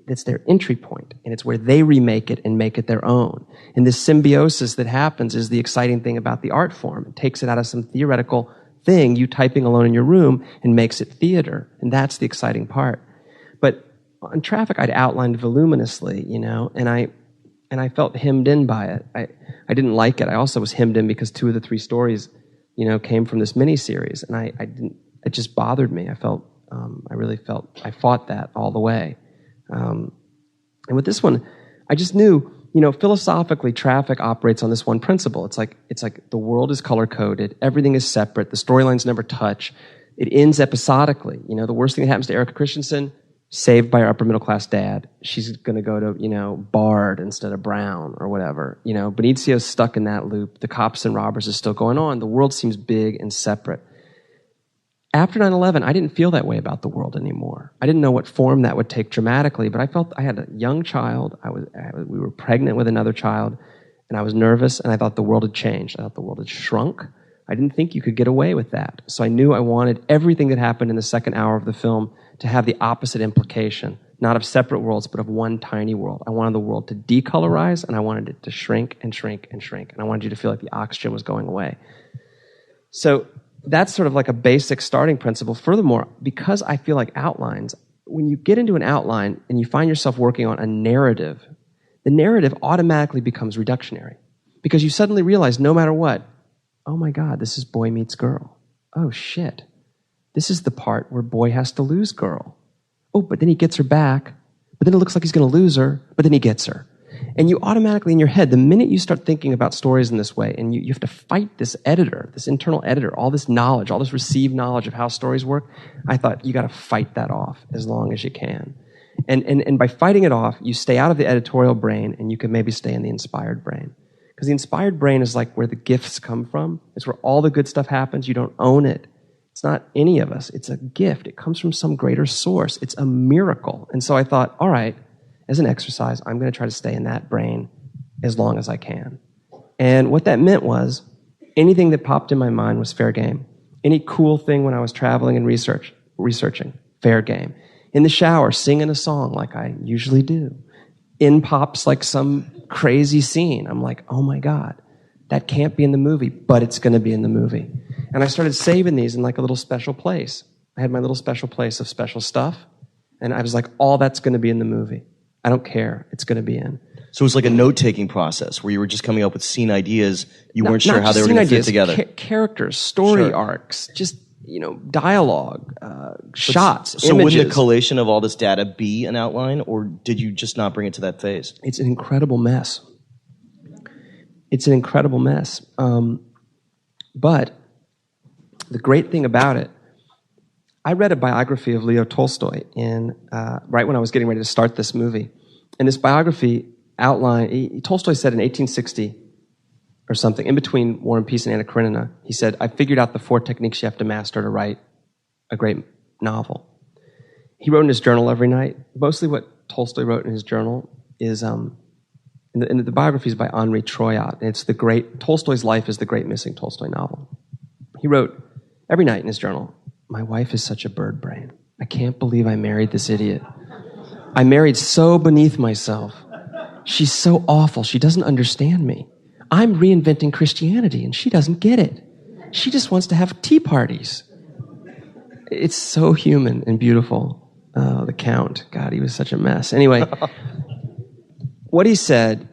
That's their entry point, and it's where they remake it and make it their own. And this symbiosis that happens is the exciting thing about the art form. It takes it out of some theoretical thing, you typing alone in your room, and makes it theater. And that's the exciting part. But on Traffic, I'd outlined voluminously, and I felt hemmed in by it. I didn't like it. I also was hemmed in because 2 of the 3 stories, came from this miniseries, and it just bothered me. I really felt I fought that all the way. And with this one, I just knew, philosophically, Traffic operates on this one principle. It's like the world is color-coded, everything is separate, the storylines never touch. It ends episodically. The worst thing that happens to Erica Christensen, saved by her upper-middle-class dad. She's going to go to, Bard instead of Brown or whatever. Benizio's stuck in that loop. The Cops and Robbers is still going on. The world seems big and separate. After 9/11, I didn't feel that way about the world anymore. I didn't know what form that would take dramatically, but I felt I had a young child. We were pregnant with another child, and I was nervous, and I thought the world had changed. I thought the world had shrunk. I didn't think you could get away with that. So I knew I wanted everything that happened in the second hour of the film to have the opposite implication, not of separate worlds, but of one tiny world. I wanted the world to decolorize, and I wanted it to shrink and shrink and shrink, and I wanted you to feel like the oxygen was going away. So that's sort of like a basic starting principle. Furthermore, because I feel like outlines, when you get into an outline and you find yourself working on a narrative, the narrative automatically becomes reductionary. Because you suddenly realize, no matter what, oh my God, this is boy meets girl. Oh shit. This is the part where boy has to lose girl. Oh, but then he gets her back, but then it looks like he's going to lose her, but then he gets her. And you automatically, in your head, the minute you start thinking about stories in this way, and you have to fight this editor, this internal editor, all this knowledge, all this received knowledge of how stories work, I thought, you got to fight that off as long as you can. And by fighting it off, you stay out of the editorial brain, and you can maybe stay in the inspired brain. Because the inspired brain is like where the gifts come from. It's where all the good stuff happens. You don't own it. It's not any of us. It's a gift. It comes from some greater source. It's a miracle. And so I thought, all right, as an exercise, I'm going to try to stay in that brain as long as I can. And what that meant was anything that popped in my mind was fair game. Any cool thing when I was traveling and researching, fair game. In the shower, singing a song like I usually do. In pops like some crazy scene. I'm like, oh my God, that can't be in the movie, but it's going to be in the movie. And I started saving these in like a little special place. I had my little special place of special stuff, and I was like, all that's going to be in the movie. I don't care. It's going to be in. So it was like a note-taking process where you were just coming up with scene ideas. You weren't sure how they were going to fit together. Characters, story arcs, just, dialogue, shots, so images. Wouldn't the collation of all this data be an outline, or did you just not bring it to that phase? It's an incredible mess. But the great thing about it, I read a biography of Leo Tolstoy right when I was getting ready to start this movie. And this biography outlined, Tolstoy said in 1860 or something, in between War and Peace and Anna Karenina, he said, I figured out the 4 techniques you have to master to write a great novel. He wrote in his journal every night. Mostly what Tolstoy wrote in his journal is, and the biography is by Henri Troyat. And it's Tolstoy's life is the great missing Tolstoy novel. He wrote every night in his journal, my wife is such a bird brain. I can't believe I married this idiot. I married so beneath myself. She's so awful. She doesn't understand me. I'm reinventing Christianity, and she doesn't get it. She just wants to have tea parties. It's so human and beautiful. Oh, the Count. God, he was such a mess. Anyway, what he said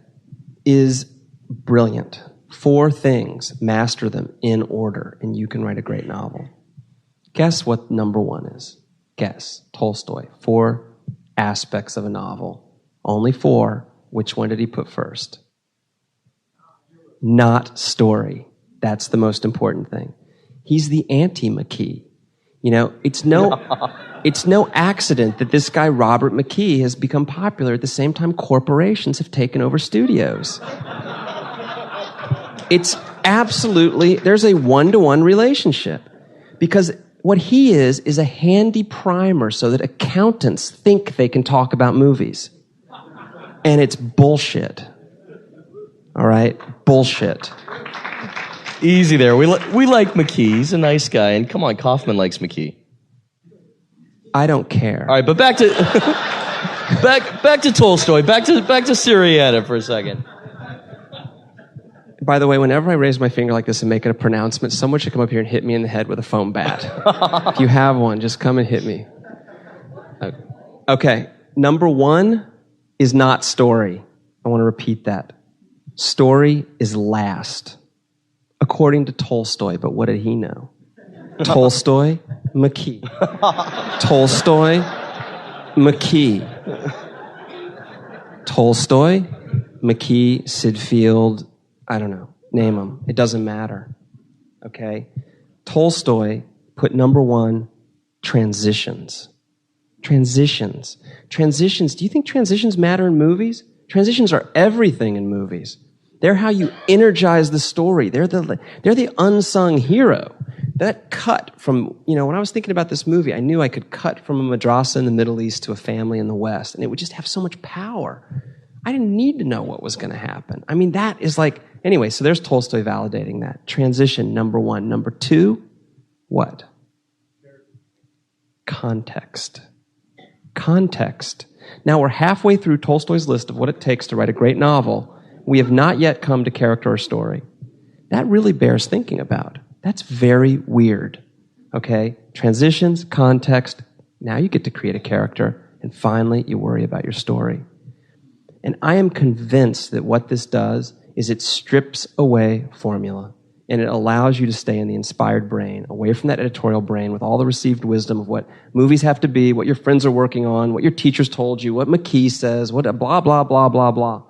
is brilliant. 4 things, master them in order, and you can write a great novel. Guess what number 1 is? Guess. Tolstoy. 4 aspects of a novel. Only 4. Which one did he put first? Not story. That's the most important thing. He's the anti-McKee. You know, it's no accident that this guy, Robert McKee, has become popular at the same time corporations have taken over studios. It's absolutely, there's a one-to-one relationship. Because what he is a handy primer so that accountants think they can talk about movies. And it's bullshit. All right? Bullshit. Easy there. We like McKee. He's a nice guy. And come on, Kaufman likes McKee. I don't care. All right, but back to back to Tolstoy. Back to Syriana for a second. By the way, whenever I raise my finger like this and make a pronouncement, someone should come up here and hit me in the head with a foam bat. If you have one, just come and hit me. Okay, number 1 is not story. I want to repeat that. Story is last, according to Tolstoy, but what did he know? Tolstoy, McKee. Tolstoy, McKee. Tolstoy, McKee, Sidfield, I don't know, name them. It doesn't matter, okay? Tolstoy put number 1, transitions. Transitions. Transitions. Do you think transitions matter in movies? Transitions are everything in movies. They're how you energize the story. They're the unsung hero. That cut from, you know, when I was thinking about this movie, I knew I could cut from a madrasa in the Middle East to a family in the West, and it would just have so much power. I didn't need to know what was going to happen. I mean, that is like, anyway, so there's Tolstoy validating that. Transition, number 1. Number 2, what? Context. Context. Now we're halfway through Tolstoy's list of what it takes to write a great novel. We have not yet come to character or story. That really bears thinking about. That's very weird. Okay? Transitions, context. Now you get to create a character, and finally you worry about your story. And I am convinced that what this does is it strips away formula, and it allows you to stay in the inspired brain, away from that editorial brain with all the received wisdom of what movies have to be, what your friends are working on, what your teachers told you, what McKee says, what blah, blah, blah, blah, blah.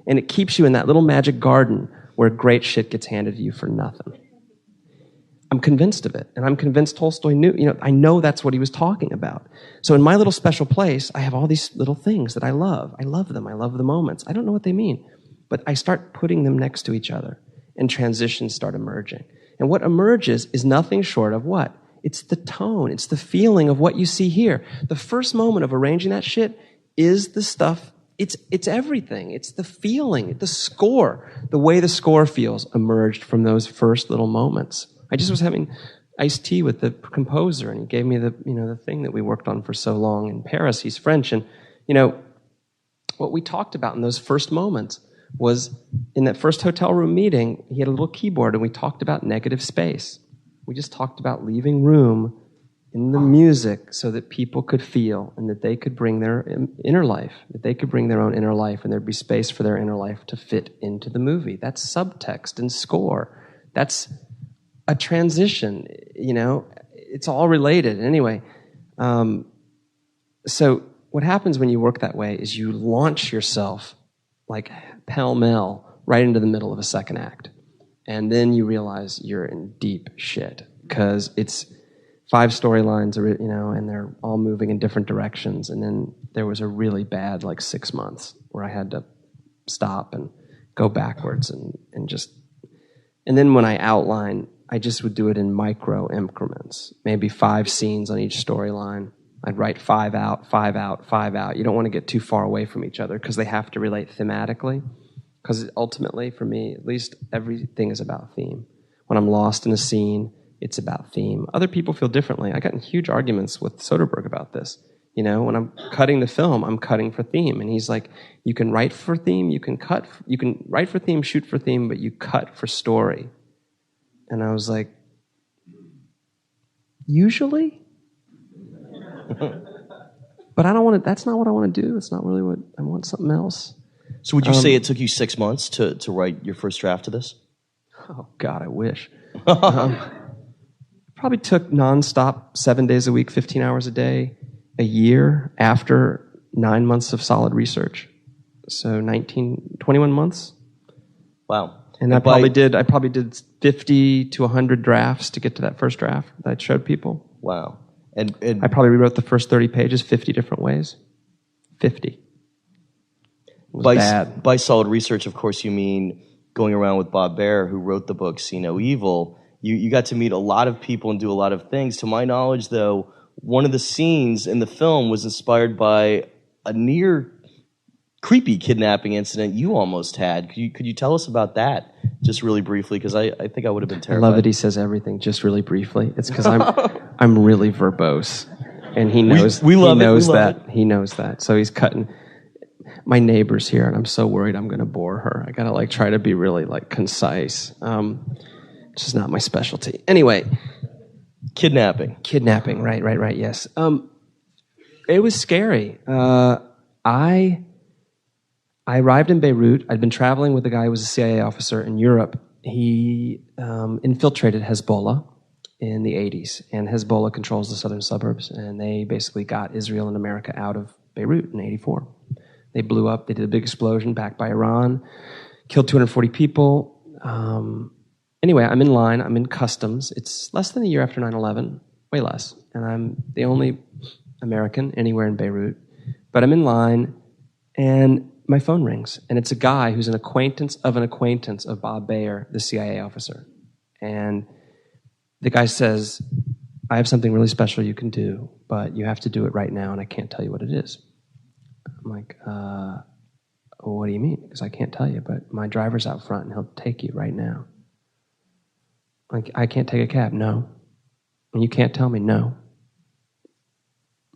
And it keeps you in that little magic garden where great shit gets handed to you for nothing. I'm convinced of it, and I'm convinced Tolstoy knew, you know, I know that's what he was talking about. So in my little special place, I have all these little things that I love. I love them. I love the moments. I don't know what they mean, but I start putting them next to each other, and transitions start emerging. And what emerges is nothing short of what? It's the tone. It's the feeling of what you see here. The first moment of arranging that shit is the stuff. It's everything. It's the feeling, the score. The way the score feels emerged from those first little moments. I just was having iced tea with the composer, and he gave me the thing that we worked on for so long in Paris. He's French, and what we talked about in those first moments was in that first hotel room meeting. He had a little keyboard, and we talked about negative space. We just talked about leaving room in the music so that people could feel, and that they could bring their inner life, that they could bring their own inner life, and there'd be space for their inner life to fit into the movie. That's subtext and score. That's a transition, it's all related. Anyway, so what happens when you work that way is you launch yourself like pell-mell right into the middle of a second act. And then you realize you're in deep shit because it's 5 storylines, and they're all moving in different directions. And then there was a really bad 6 months where I had to stop and go backwards and then when I outline, I just would do it in micro increments, maybe 5 scenes on each storyline. I'd write 5 out, 5 out, 5 out. You don't want to get too far away from each other because they have to relate thematically. Because ultimately, for me, at least, everything is about theme. When I'm lost in a scene, it's about theme. Other people feel differently. I got in huge arguments with Soderbergh about this. You know, when I'm cutting the film, I'm cutting for theme. And he's like, you can write for theme, you can write for theme, shoot for theme, but you cut for story. And I was like, usually? But I don't want to, that's not what I want to do. It's not really what, I want something else. So would you say it took you 6 months to write your first draft of this? Oh, God, I wish. Probably took nonstop 7 days a week, 15 hours a day, a year after 9 months of solid research. So 21 months. Wow. And I probably did 50 to 100 drafts to get to that first draft that I showed people. Wow. And I probably rewrote the first 30 pages 50 different ways. 50. It was bad. By solid research, of course, you mean going around with Bob Baer, who wrote the book See No Evil. You got to meet a lot of people and do a lot of things. To my knowledge, though, one of the scenes in the film was inspired by a near creepy kidnapping incident you almost had. Could you tell us about that just really briefly? Because I think I would have been terrified. I love that he says everything just really briefly. It's because I'm really verbose, and he knows. He knows that. He knows that. So he's cutting. My neighbor's here, and I'm so worried I'm going to bore her. I got to try to be really concise. It's just not my specialty. Anyway, kidnapping. Right. Yes. It was scary. I arrived in Beirut. I'd been traveling with a guy who was a CIA officer in Europe. He infiltrated Hezbollah in the 80s, and Hezbollah controls the southern suburbs, and they basically got Israel and America out of Beirut in 84. They blew up. They did a big explosion backed by Iran, killed 240 people. Anyway, I'm in line. I'm in customs. It's less than a year after 9/11, way less, and I'm the only American anywhere in Beirut. But I'm in line, and my phone rings, and it's a guy who's an acquaintance of Bob Baer, the CIA officer. And the guy says, I have something really special you can do, but you have to do it right now, and I can't tell you what it is. I'm like, what do you mean? Because I can't tell you, but my driver's out front, and he'll take you right now. Like, I can't take a cab. No. And you can't tell me. No.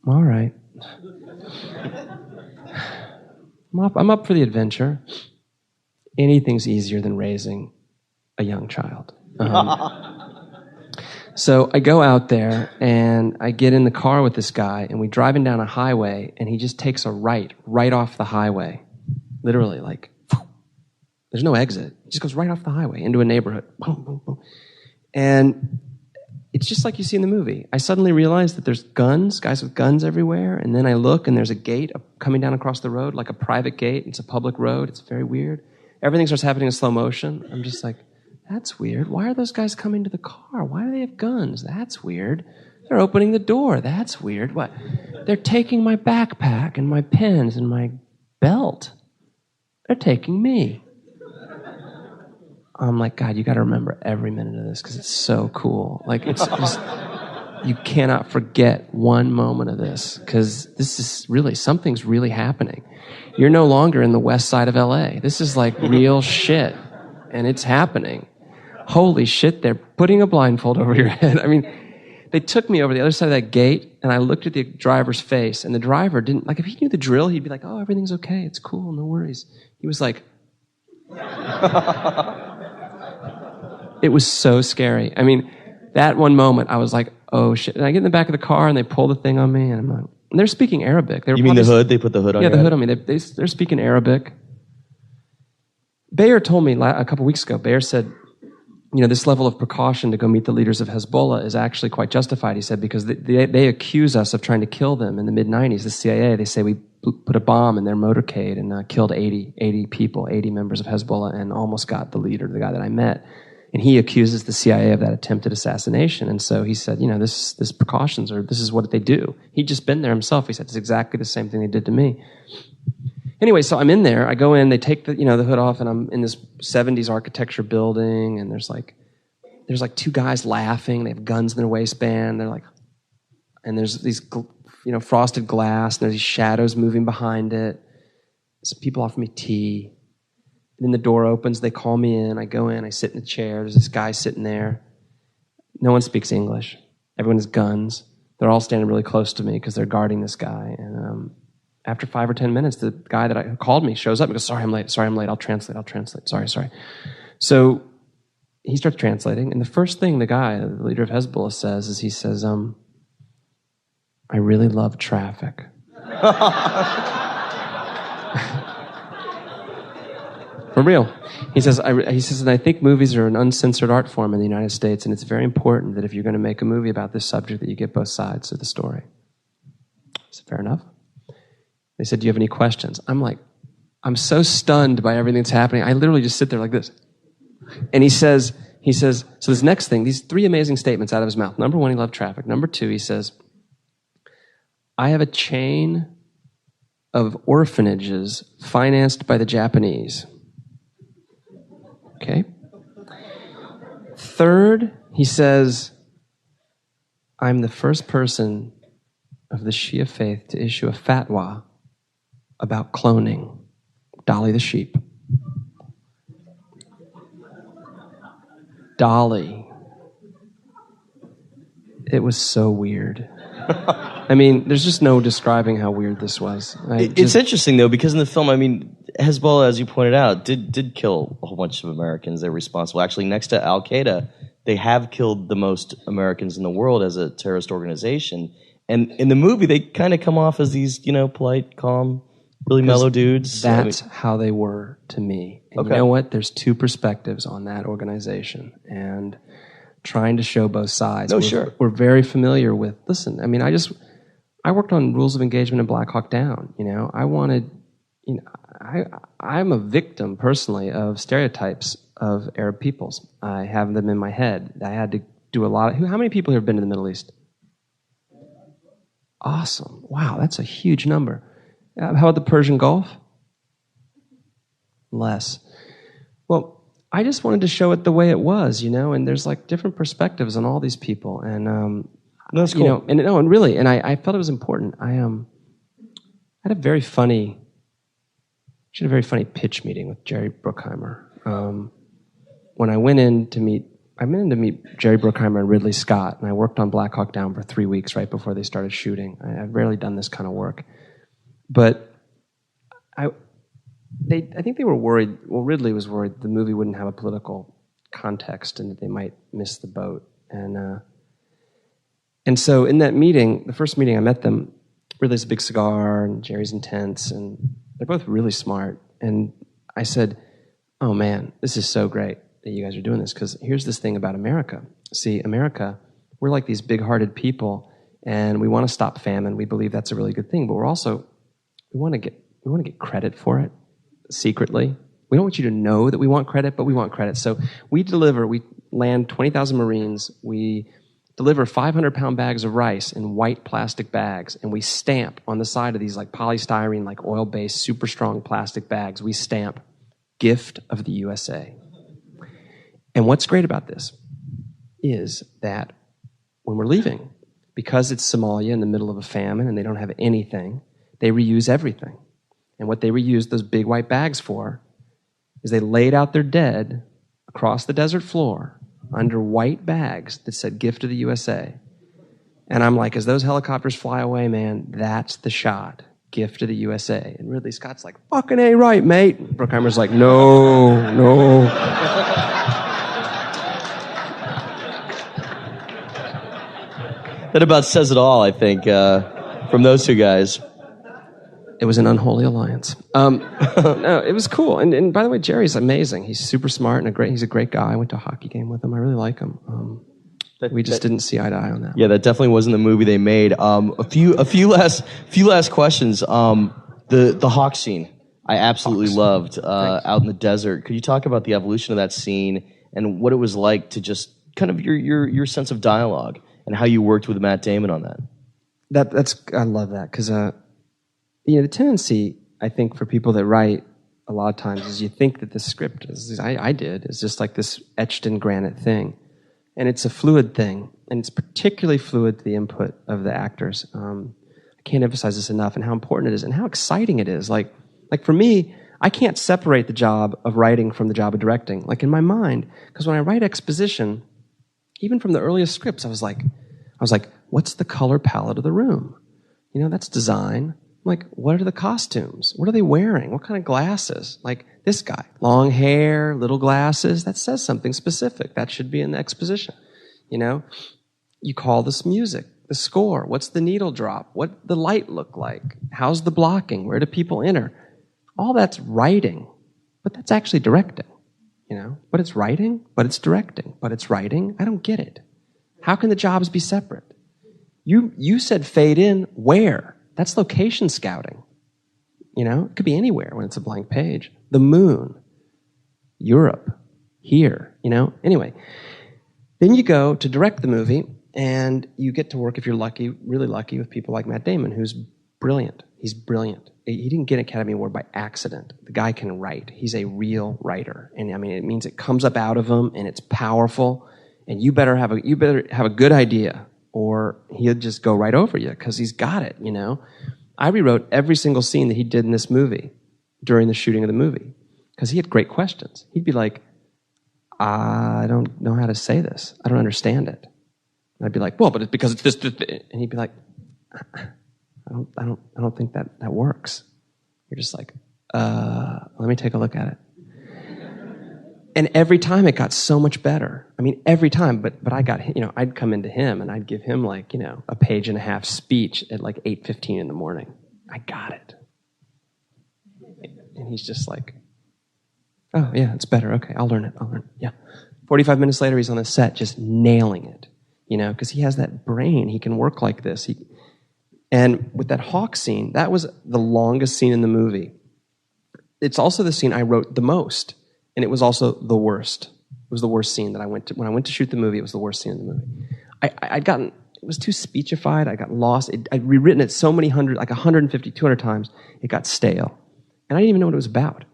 All right. I'm up for the adventure. Anything's easier than raising a young child. So I go out there, and I get in the car with this guy, and we're driving down a highway, and he just takes a right off the highway. Literally, there's no exit. He just goes right off the highway into a neighborhood. Boom, boom, boom. And it's just like you see in the movie. I suddenly realize that there's guys with guns everywhere, and then I look, and there's a gate coming down across the road, like a private gate. It's a public road. It's very weird. Everything starts happening in slow motion. I'm just like, that's weird. Why are those guys coming to the car? Why do they have guns? That's weird. They're opening the door. That's weird. What? They're taking my backpack and my pens and my belt. They're taking me. I'm like, God, you got to remember every minute of this because it's so cool. It's just, you cannot forget one moment of this because this is really, something's really happening. You're no longer in the west side of LA. This is real shit, and it's happening. Holy shit, they're putting a blindfold over your head. I mean, they took me over the other side of that gate, and I looked at the driver's face, and the driver didn't, if he knew the drill, he'd be like, oh, everything's okay, it's cool, no worries. He was like, it was so scary. I mean, that one moment, I was like, oh shit. And I get in the back of the car, and they pull the thing on me, and I'm like, and they're speaking Arabic. You mean the hood? They put the hood on you? Yeah, the hood on me. They're speaking Arabic. Bayer told me a couple weeks ago, Bayer said, this level of precaution to go meet the leaders of Hezbollah is actually quite justified, he said, because they accuse us of trying to kill them in the mid-90s, the CIA. They say we put a bomb in their motorcade and killed 80 people, 80 members of Hezbollah, and almost got the leader, the guy that I met. And he accuses the CIA of that attempted assassination. And so he said, this precautions, or this is what they do. He'd just been there himself. He said, it's exactly the same thing they did to me. Anyway, so I'm in there. I go in. They take the hood off, and I'm in this 70s architecture building. And there's two guys laughing. They have guns in their waistband. And there's these frosted glass. And there's these shadows moving behind it. Some people offer me tea. And then the door opens. They call me in. I go in. I sit in a chair. There's this guy sitting there. No one speaks English. Everyone has guns. they're all standing really close to me because they're guarding this guy. And after 5 or 10 minutes, the guy who called me shows up and goes, sorry, I'm late. I'll translate. Sorry. So he starts translating. And the first thing the guy, the leader of Hezbollah, says is he says, I really love traffic. For real. He says, and I think movies are an uncensored art form in the United States, and it's very important that if you're going to make a movie about this subject, that you get both sides of the story. I said, fair enough. They said, do you have any questions? I'm so stunned by everything that's happening. I literally just sit there like this. And he says, so this next thing, these 3 amazing statements out of his mouth. Number 1, he loved traffic. Number 2, he says, I have a chain of orphanages financed by the Japanese. Okay. 3rd, he says, I'm the first person of the Shia faith to issue a fatwa about cloning Dolly the sheep. Dolly. It was so weird. I mean, there's just no describing how weird this was. It's interesting, though, because in the film, I mean, Hezbollah, as you pointed out, did kill a whole bunch of Americans. They're responsible. Actually, next to Al-Qaeda, they have killed the most Americans in the world as a terrorist organization. And in the movie, they kind of come off as these, polite, calm, really mellow dudes. That's how they were to me. And You know what? There's 2 perspectives on that organization. And trying to show both sides. We're very familiar with, listen, I mean, I worked on rules of engagement in Black Hawk Down. I'm a victim personally of stereotypes of Arab peoples. I have them in my head. I had to do a lot of, how many people here have been to the Middle East? Awesome. Wow, that's a huge number. How about the Persian Gulf? Less. Well, I just wanted to show it the way it was, and there's like different perspectives on all these people. And, that's cool. And really, I felt it was important. I had a very funny pitch meeting with Jerry Bruckheimer. When I went in to meet Jerry Bruckheimer and Ridley Scott, and I worked on Black Hawk Down for 3 weeks right before they started shooting. I've rarely done this kind of work. But I think they were worried, Ridley was worried the movie wouldn't have a political context and that they might miss the boat. And so in that meeting, the first meeting I met them, Ridley's a big cigar and Jerry's intense, and they're both really smart. And I said, oh man, this is so great that you guys are doing this, because here's this thing about America. See, America, we're like these big-hearted people, and we want to stop famine. We believe that's a really good thing, but we want to get credit for it secretly. We don't want you to know that we want credit, but we want credit. So we land 20,000 Marines, we deliver 500-pound bags of rice in white plastic bags, and we stamp on the side of these like polystyrene, like oil-based, super strong plastic bags, we stamp, gift of the USA. And what's great about this is that when we're leaving, because it's Somalia in the middle of a famine and they don't have anything, they reuse everything. And what they reused those big white bags for is they laid out their dead across the desert floor under white bags that said gift of the USA. And I'm like, as those helicopters fly away, man, that's the shot. Gift of the USA. And Ridley Scott's like, fucking A right, mate. Bruckheimer's like, no. That about says it all, I think, from those 2 guys. It was an unholy alliance. No, it was cool. And by the way, Jerry's amazing. He's super smart and he's a great guy. I went to a hockey game with him. I really like him. We just didn't see eye to eye on that. Yeah, that definitely wasn't the movie they made. A few last questions. The hawk scene, I absolutely loved out in the desert. Could you talk about the evolution of that scene and what it was like to just kind of your sense of dialogue and how you worked with Matt Damon on that? I love that because the tendency I think for people that write a lot of times is you think that the script is just like this etched in granite thing. And it's a fluid thing, and it's particularly fluid to the input of the actors. I can't emphasize this enough, and how important it is, and how exciting it is. Like for me, I can't separate the job of writing from the job of directing. Like in my mind, because when I write exposition, even from the earliest scripts, I was like, what's the color palette of the room? That's design. I'm like, what are the costumes? What are they wearing? What kind of glasses? Like this guy, long hair, little glasses. That says something specific. That should be in the exposition. You call this music, the score. What's the needle drop? What the light look like? How's the blocking? Where do people enter? All that's writing, but that's actually directing. But it's writing, but it's directing, but it's writing. I don't get it. How can the jobs be separate? You said fade in. Where? That's location scouting. It could be anywhere when it's a blank page. The moon, Europe, here, Anyway, then you go to direct the movie, and you get to work, if you're lucky, really lucky, with people like Matt Damon, who's brilliant. He's brilliant. He didn't get an Academy Award by accident. The guy can write. He's a real writer. And it means it comes up out of him, and it's powerful, and you better have a good idea, or he'll just go right over you, because he's got it, I rewrote every single scene that he did in this movie during the shooting of the movie, because he had great questions. He'd be like, I don't know how to say this. I don't understand it. And I'd be like, well, but it's because it's this. And he'd be like, I don't think that works. You're just like, let me take a look at it. And every time it got so much better. Every time, but I got, I'd come into him and I'd give him like, a page and a half speech at like 8:15 in the morning. I got it. And he's just like, oh yeah, it's better. Okay, I'll learn it. Yeah. 45 minutes later, he's on the set just nailing it, because he has that brain. He can work like this. And with that hawk scene, that was the longest scene in the movie. It's also the scene I wrote the most, and it was also the worst. It was the worst scene that when I went to shoot the movie, it was the worst scene in the movie. It was too speechified. I got lost. I'd rewritten it so many hundred, like 150, 200 times, it got stale. And I didn't even know what it was about.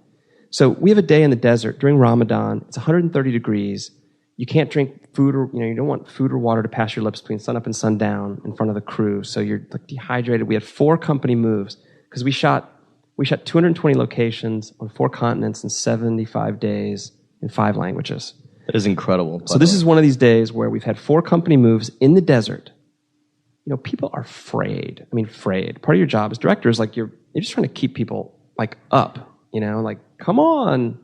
So we have a day in the desert during Ramadan. It's 130 degrees. You can't drink food, or you don't want food or water to pass your lips between sunup and sundown in front of the crew. So you're like dehydrated. We had 4 company moves because we shot 220 locations on 4 continents in 75 days in 5 languages. That is incredible. So this is one of these days where we've had 4 company moves in the desert. People are afraid. Afraid. Part of your job as director is like you're just trying to keep people like up. Like, come on,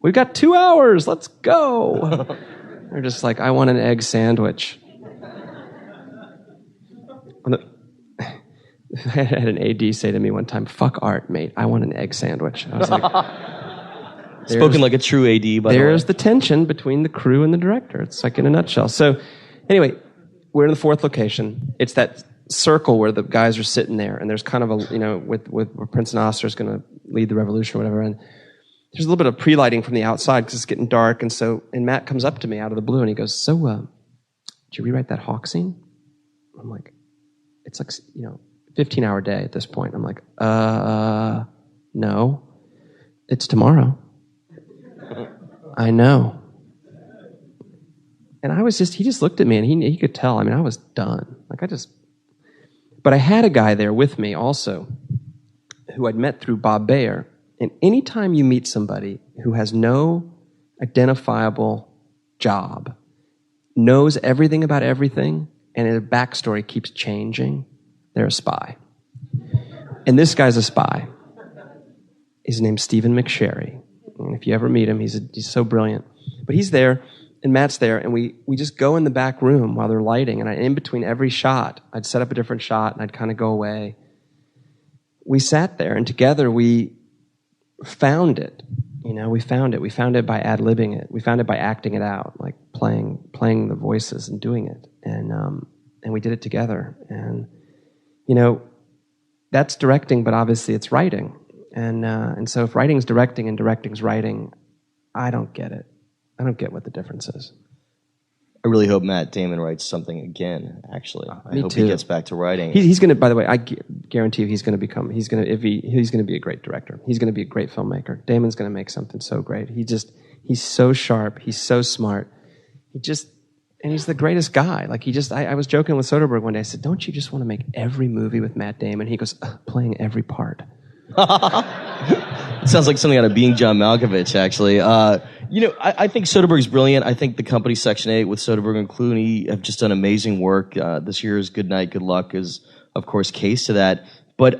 we've got 2 hours. Let's go. They're just like, I want an egg sandwich. I had an AD say to me one time, fuck art, mate. I want an egg sandwich. I was like, spoken like a true AD, by the way. There's the tension between the crew and the director. It's like in a nutshell. So anyway, we're in the 4th location. It's that circle where the guys are sitting there, and there's kind of a, with Prince Nasser is going to lead the revolution or whatever, and there's a little bit of pre-lighting from the outside because it's getting dark, and Matt comes up to me out of the blue, and he goes, so, did you rewrite that hawk scene? I'm like, it's like, 15-hour day at this point. I'm like, no, it's tomorrow. I know. And he just looked at me, and he could tell. I was done. But I had a guy there with me also who I'd met through Bob Bayer. And anytime you meet somebody who has no identifiable job, knows everything about everything, and their backstory keeps changing, they're a spy. And this guy's a spy. His name's Stephen McSherry. And if you ever meet him, he's so brilliant. But he's there, and Matt's there, and we just go in the back room while they're lighting, and in between every shot, I'd set up a different shot, and I'd kind of go away. We sat there, and together we found it. We found it. We found it by ad-libbing it. We found it by acting it out, like playing the voices and doing it. And we did it together. And, that's directing, but obviously it's writing. And so if writing's directing and directing's writing, I don't get it. I don't get what the difference is. I really hope Matt Damon writes something again, actually. I hope he gets back to writing. He's going to, by the way, I guarantee you he's going to be a great director. He's going to be a great filmmaker. Damon's going to make something so great. He's so sharp. He's so smart. And he's the greatest guy. Like I was joking with Soderbergh one day. I said, don't you just want to make every movie with Matt Damon? He goes, playing every part. Sounds like something out of Being John Malkovich, actually. I think Soderbergh's brilliant. I think the company Section 8 with Soderbergh and Clooney have just done amazing work. This year's Good Night, Good Luck is, of course, case to that. But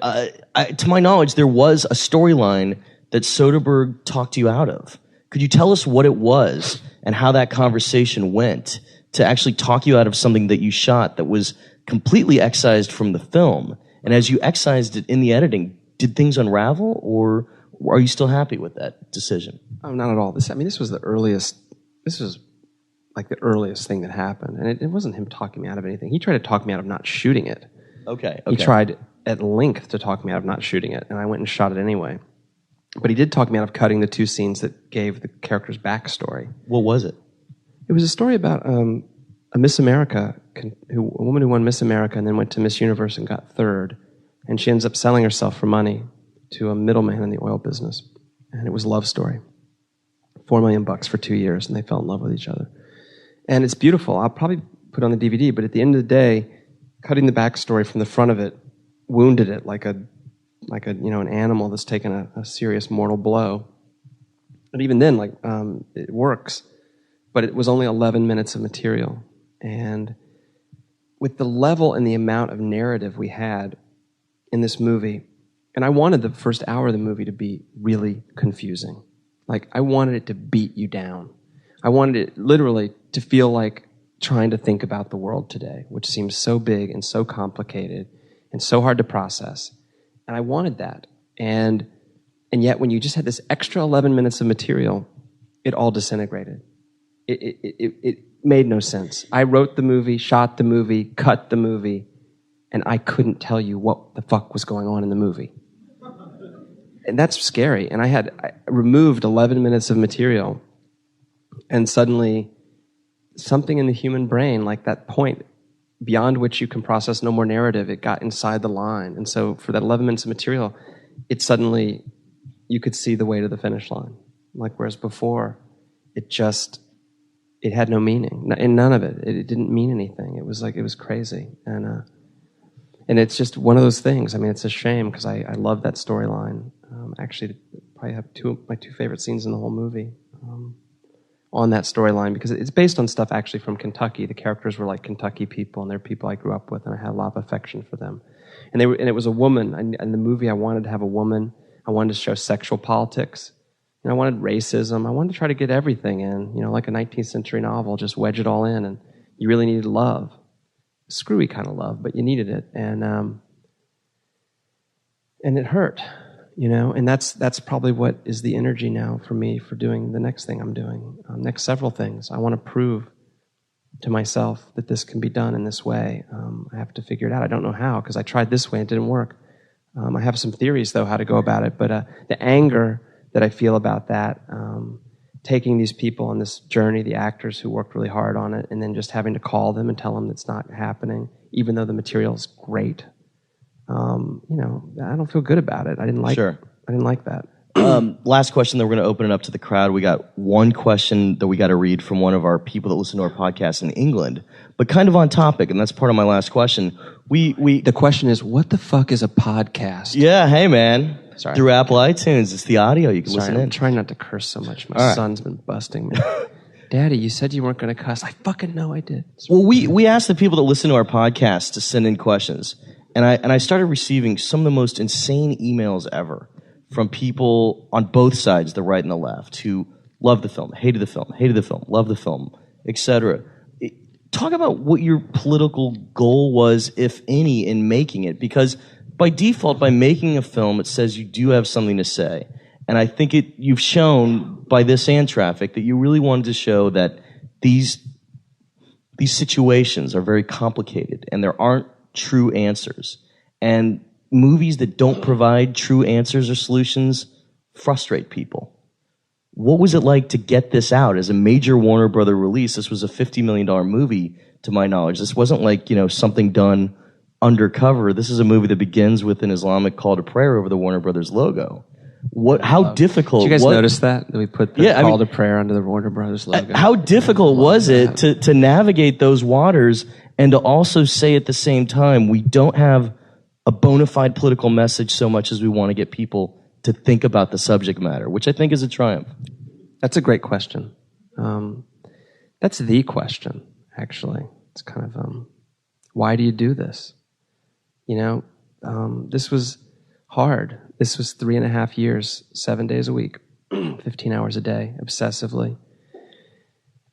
to my knowledge, there was a storyline that Soderbergh talked you out of. Could you tell us what it was and how that conversation went to actually talk you out of something that you shot that was completely excised from the film? And as you excised it in the editing, did things unravel, or are you still happy with that decision? Oh, not at all. This was the earliest. This was like the earliest thing that happened, and it wasn't him talking me out of anything. He tried to talk me out of not shooting it. Okay. He tried at length to talk me out of not shooting it, and I went and shot it anyway. But he did talk me out of cutting the 2 scenes that gave the character's backstory. What was it? It was a story about a Miss America, a woman who won Miss America and then went to Miss Universe and got 3rd, and she ends up selling herself for money to a middleman in the oil business, and it was a love story. $4 million for 2 years, and they fell in love with each other. And it's beautiful. I'll probably put it on the DVD, but at the end of the day, cutting the backstory from the front of it wounded it like an animal that's taken a serious mortal blow. And even then, it works, but it was only 11 minutes of material. And with the level and the amount of narrative we had in this movie, and I wanted the first hour of the movie to be really confusing. Like, I wanted it to beat you down. I wanted it literally to feel like trying to think about the world today, which seems so big and so complicated and so hard to process. And I wanted that. And yet when you just had this extra 11 minutes of material, it all disintegrated. It made no sense. I wrote the movie, shot the movie, cut the movie, and I couldn't tell you what the fuck was going on in the movie. And that's scary. And I removed 11 minutes of material, and suddenly something in the human brain, like that point beyond which you can process no more narrative, it got inside the line. And so for that 11 minutes of material, it suddenly, you could see the way to the finish line. Like, whereas before, it had no meaning. And none of it. It didn't mean anything. It was crazy. And it's just one of those things. I mean, it's a shame because I love that storyline. Actually, probably have my two favorite scenes in the whole movie on that storyline, because it's based on stuff actually from Kentucky. The characters were like Kentucky people, and they're people I grew up with, and I had a lot of affection for them. And it was a woman. In the movie, I wanted to have a woman. I wanted to show sexual politics. And I wanted racism. I wanted to try to get everything in, like a 19th century novel, just wedge it all in. And you really needed love. Screwy kind of love, but you needed it. And it hurt, and that's probably what is the energy now for me for doing the next thing I'm doing, next several things. I want to prove to myself that this can be done in this way. I have to figure it out. I don't know how, because I tried this way and it didn't work. I have some theories, though, how to go about it, but the anger that I feel about that, taking these people on this journey, the actors who worked really hard on it, and then just having to call them and tell them it's not happening, even though the material is great. I don't feel good about it. I didn't like that. Last question, then we're going to open it up to the crowd. We got one question that we got to read from one of our people that listen to our podcast in England, but kind of on topic, and that's part of my last question. The question is, what the fuck is a podcast? Yeah, hey man. Sorry. Through Apple iTunes, it's the audio. You can listen in. I'm trying not to curse so much. My son's been busting me. Daddy, you said you weren't going to cuss. I fucking know I did. Well, we asked the people that listen to our podcast to send in questions, and I started receiving some of the most insane emails ever from people on both sides, the right and the left, who loved the film, hated the film, loved the film, etc. Talk about what your political goal was, if any, in making it, because by default, by making a film, it says you do have something to say. And I think you've shown by this and Traffic that you really wanted to show that these situations are very complicated and there aren't true answers. And movies that don't provide true answers or solutions frustrate people. What was it like to get this out as a major Warner Brother release? This was a $50 million movie, to my knowledge. This wasn't like, something done undercover. This is a movie that begins with an Islamic call to prayer over the Warner Brothers logo. How difficult? Did you guys notice that we put the call to prayer under the Warner Brothers logo? How difficult was it to navigate those waters and to also say at the same time, we don't have a bona fide political message so much as we want to get people to think about the subject matter, which I think is a triumph. That's a great question. That's the question, actually. It's kind of, why do you do this? This was hard. This was 3.5 years, 7 days a week, 15 hours a day, obsessively.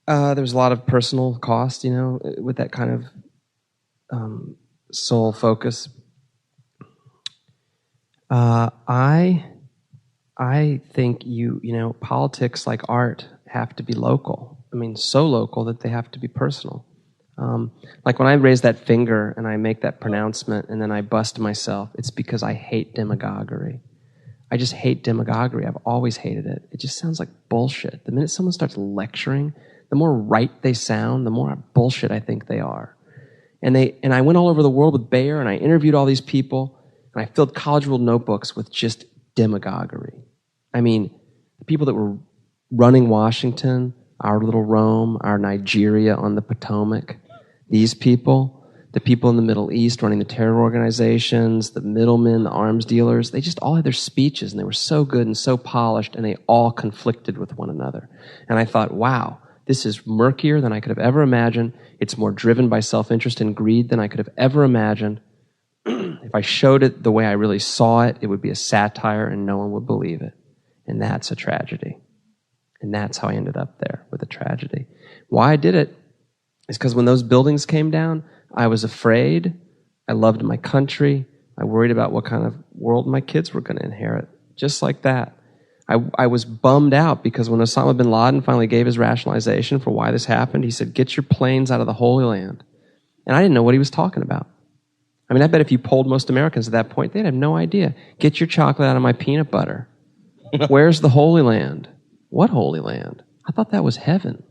There was a lot of personal cost, with that kind of soul focus. I think politics, like art, have to be local. I mean, so local that they have to be personal. Like when I raise that finger and I make that pronouncement and then I bust myself, it's because I hate demagoguery. I just hate demagoguery. I've always hated it. It just sounds like bullshit. The minute someone starts lecturing, the more right they sound, the more bullshit I think they are. And I went all over the world with Bayer and I interviewed all these people and I filled college ruled notebooks with just demagoguery. I mean, the people that were running Washington, our little Rome, our Nigeria on the Potomac, these people, the people in the Middle East running the terror organizations, the middlemen, the arms dealers, they just all had their speeches and they were so good and so polished and they all conflicted with one another. And I thought, wow, this is murkier than I could have ever imagined. It's more driven by self-interest and greed than I could have ever imagined. If I showed it the way I really saw it, it would be a satire and no one would believe it. And that's a tragedy. And that's how I ended up there, with a tragedy. Why I did it is because when those buildings came down, I was afraid. I loved my country. I worried about what kind of world my kids were going to inherit. Just like that. I was bummed out because when Osama bin Laden finally gave his rationalization for why this happened, he said, get your planes out of the Holy Land. And I didn't know what he was talking about. I mean, I bet if you polled most Americans at that point, they'd have no idea. Get your chocolate out of my peanut butter. Where's the Holy Land? What Holy Land? I thought that was heaven.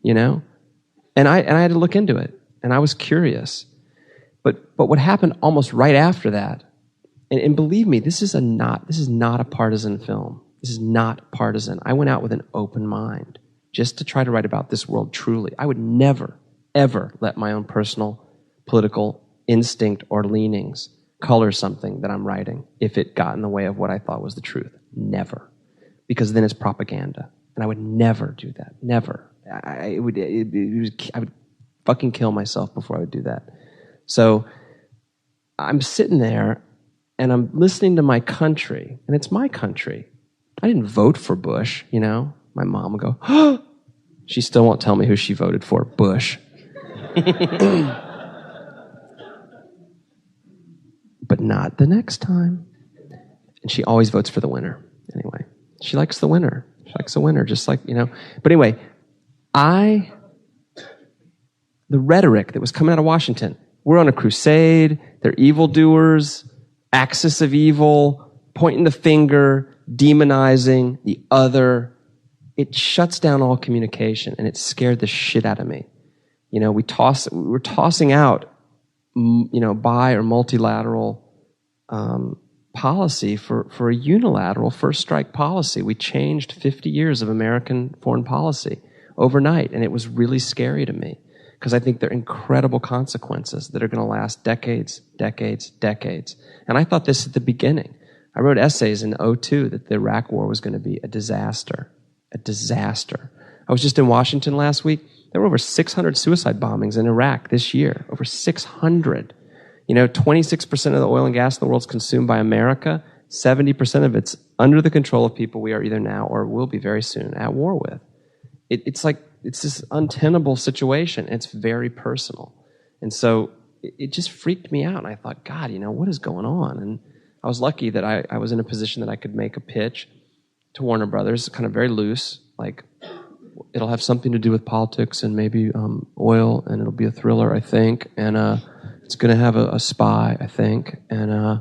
And I had to look into it, and I was curious. But what happened almost right after that, and believe me, this is not a partisan film. This is not partisan. I went out with an open mind just to try to write about this world truly. I would never, ever let my own personal political instinct or leanings color something that I'm writing if it got in the way of what I thought was the truth. Never. Because then it's propaganda. And I would never do that. Never. I would fucking kill myself before I would do that. So I'm sitting there and I'm listening to my country, and it's my country. I didn't vote for Bush, My mom would go, oh! She still won't tell me who she voted for, Bush. But not the next time. And she always votes for the winner. Anyway, she likes the winner. She likes the winner, just like, But anyway, the rhetoric that was coming out of Washington, we're on a crusade, they're evildoers, axis of evil, pointing the finger, demonizing the other. It shuts down all communication, and it scared the shit out of me. We're tossing out, bi or multilateral policy for a unilateral first strike policy. We changed 50 years of American foreign policy overnight, and it was really scary to me because I think there are incredible consequences that are going to last decades, decades, decades. And I thought this at the beginning. I wrote essays in 2002 that the Iraq War was going to be a disaster. A disaster. I was just in Washington last week. There were over 600 suicide bombings in Iraq this year. Over 600. 26% of the oil and gas in the world is consumed by America. 70% of it's under the control of people we are either now or will be very soon at war with. It's this untenable situation. It's very personal. And so it just freaked me out. And I thought, God, what is going on? And I was lucky that I was in a position that I could make a pitch to Warner Brothers, kind of very loose, like it'll have something to do with politics and maybe oil, and it'll be a thriller, I think. And it's going to have a spy, I think. And, I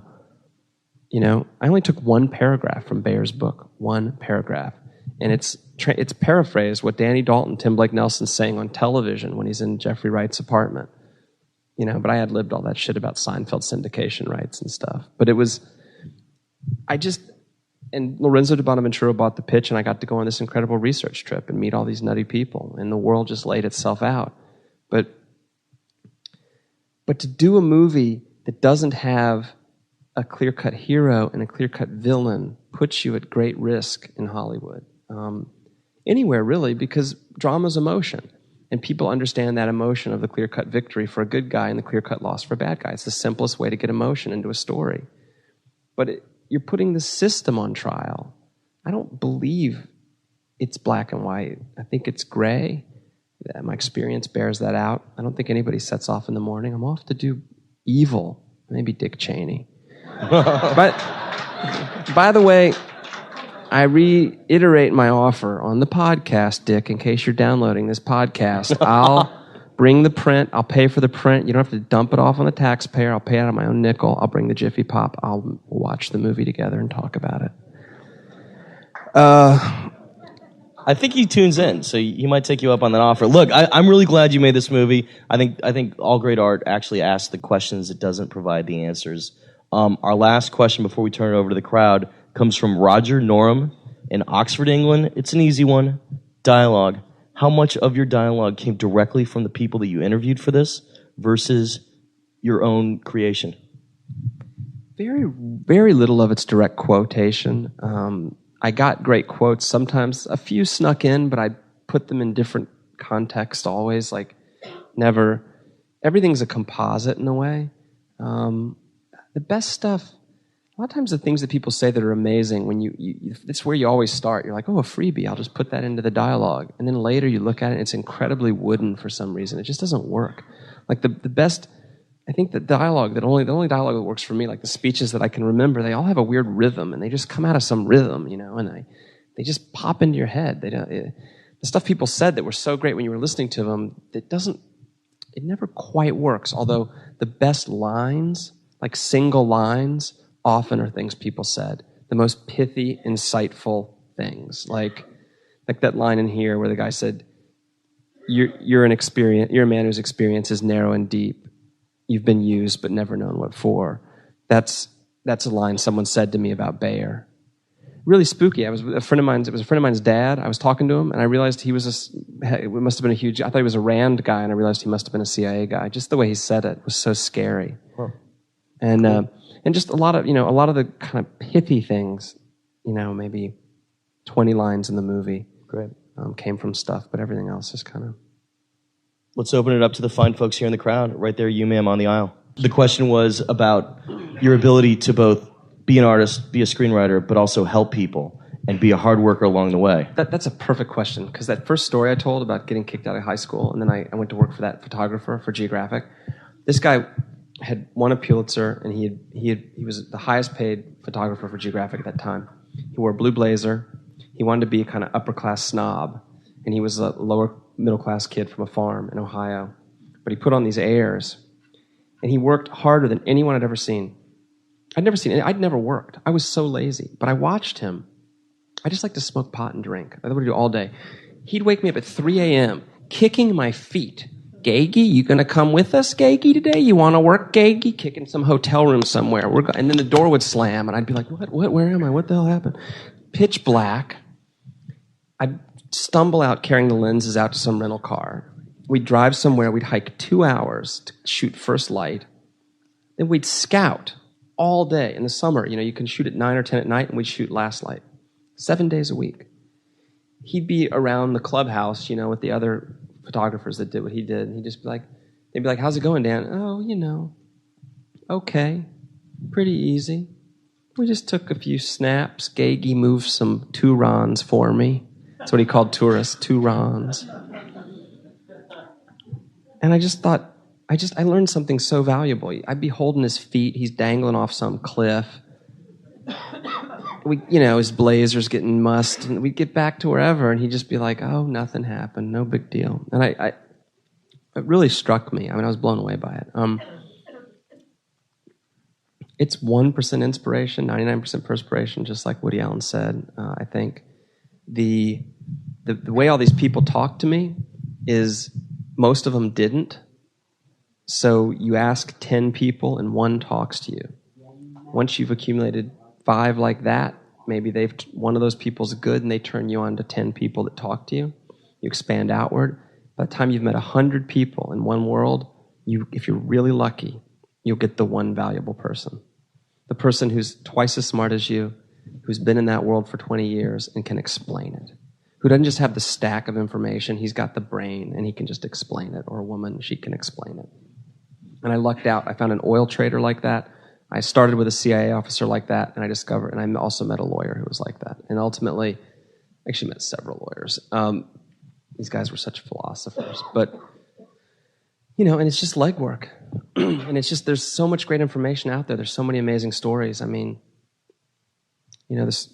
only took one paragraph from Bayer's book, one paragraph. And it's paraphrased what Danny Dalton, Tim Blake Nelson's saying on television when he's in Jeffrey Wright's apartment. But I had lived all that shit about Seinfeld syndication rights and stuff. But it was, and Lorenzo de Bonaventura bought the pitch, and I got to go on this incredible research trip and meet all these nutty people, and the world just laid itself out. But to do a movie that doesn't have a clear-cut hero and a clear-cut villain puts you at great risk in Hollywood. anywhere really, because drama's emotion. And people understand that emotion of the clear-cut victory for a good guy and the clear-cut loss for a bad guy. It's the simplest way to get emotion into a story. But you're putting the system on trial. I don't believe it's black and white. I think it's gray. My experience bears that out. I don't think anybody sets off in the morning. I'm off to do evil. Maybe Dick Cheney. But, by the way, I reiterate my offer on the podcast, Dick, in case you're downloading this podcast. I'll bring the print. I'll pay for the print. You don't have to dump it off on the taxpayer. I'll pay out of my own nickel. I'll bring the Jiffy Pop. I'll watch the movie together and talk about it. I think he tunes in, so he might take you up on that offer. Look, I'm really glad you made this movie. I think all great art actually asks the questions. It doesn't provide the answers. Our last question before we turn it over to the crowd comes from Roger Norham in Oxford, England. It's an easy one. Dialogue. How much of your dialogue came directly from the people that you interviewed for this versus your own creation? Very, very little of it's direct quotation. I got great quotes. Sometimes a few snuck in, but I put them in different contexts always. Like, never. Everything's a composite in a way. The best stuff, a lot of times the things that people say that are amazing, when it's where you always start. You're like, oh, a freebie, I'll just put that into the dialogue. And then later you look at it, and it's incredibly wooden for some reason. It just doesn't work. Like the best, I think the dialogue, the only dialogue that works for me, like the speeches that I can remember, they all have a weird rhythm, and they just come out of some rhythm, and they just pop into your head. The stuff people said that were so great when you were listening to them, it never quite works. Although the best lines, like single lines, often are things people said. The most pithy, insightful things, like that line in here where the guy said, "You're a man whose experience is narrow and deep. You've been used but never known what for." That's a line someone said to me about Bayer. Really spooky. It was a friend of mine's dad. I was talking to him, and I realized it must have been I thought he was a RAND guy, and I realized he must have been a CIA guy. Just the way he said it was so scary. Huh. And cool. And just a lot of the kind of pithy things, maybe 20 lines in the movie. Great. Came from stuff, but everything else is kind of... Let's open it up to the fine folks here in the crowd. Right there, you, ma'am, on the aisle. The question was about your ability to both be an artist, be a screenwriter, but also help people and be a hard worker along the way. That's a perfect question, because that first story I told about getting kicked out of high school, and then I went to work for that photographer for Geographic. This guy had won a Pulitzer, and he was the highest paid photographer for Geographic at that time. He wore a blue blazer. He wanted to be a kind of upper class snob, and he was a lower middle class kid from a farm in Ohio. But he put on these airs, and he worked harder than anyone I'd ever seen. I'd never worked. I was so lazy. But I watched him. I just like to smoke pot and drink. That's what I do all day. He'd wake me up at 3 a.m., kicking my feet. "Gagey, you going to come with us, Gagey, today? You want to work, Gagey?" Kicking some hotel room somewhere. And then the door would slam, and I'd be like, what, where am I? What the hell happened? Pitch black. I'd stumble out carrying the lenses out to some rental car. We'd drive somewhere. We'd hike 2 hours to shoot first light. Then we'd scout all day in the summer. You can shoot at 9 or 10 at night, and we'd shoot last light. 7 days a week. He'd be around the clubhouse, with the other photographers that did what he did. And they'd be like, "How's it going, Dan?" "Oh, okay. Pretty easy. We just took a few snaps. Gagey moved some Turons for me." That's what he called tourists, Turons. And I just thought, I learned something so valuable. I'd be holding his feet. He's dangling off some cliff. His blazer's getting mussed, and we'd get back to wherever, and he'd just be like, "Oh, nothing happened, no big deal." And it really struck me. I was blown away by it. It's 1% inspiration, 99% perspiration, just like Woody Allen said. I think the way all these people talk to me is most of them didn't. So you ask 10 people, and one talks to you. Once you've accumulated 5 like that, maybe one of those people's good, and they turn you on to 10 people that talk to you. You expand outward. By the time you've met 100 people in one world, if you're really lucky, you'll get the one valuable person. The person who's twice as smart as you, who's been in that world for 20 years and can explain it. who doesn't just have the stack of information, he's got the brain, and he can just explain it, or a woman, she can explain it. And I lucked out. I found an oil trader like that. I started with a CIA officer like that, and I also met a lawyer who was like that. And ultimately, I actually met several lawyers. These guys were such philosophers. But, and it's just legwork. And it's just, there's so much great information out there. There's so many amazing stories. I mean, there's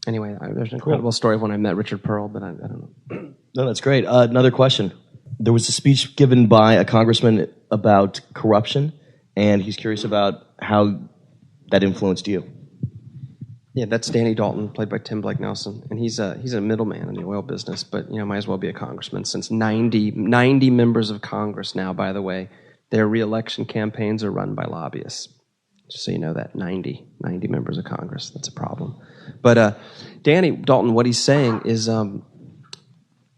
an incredible story of when I met Richard Pearl, but I don't know. No, that's great. Another question. There was a speech given by a congressman about corruption, and he's curious about how that influenced you. Yeah, that's Danny Dalton, played by Tim Blake Nelson, and he's a middleman in the oil business, but might as well be a congressman since 90 members of Congress now. By the way, their re-election campaigns are run by lobbyists. Just so you know that 90 members of Congress. That's a problem. But Danny Dalton, what he's saying is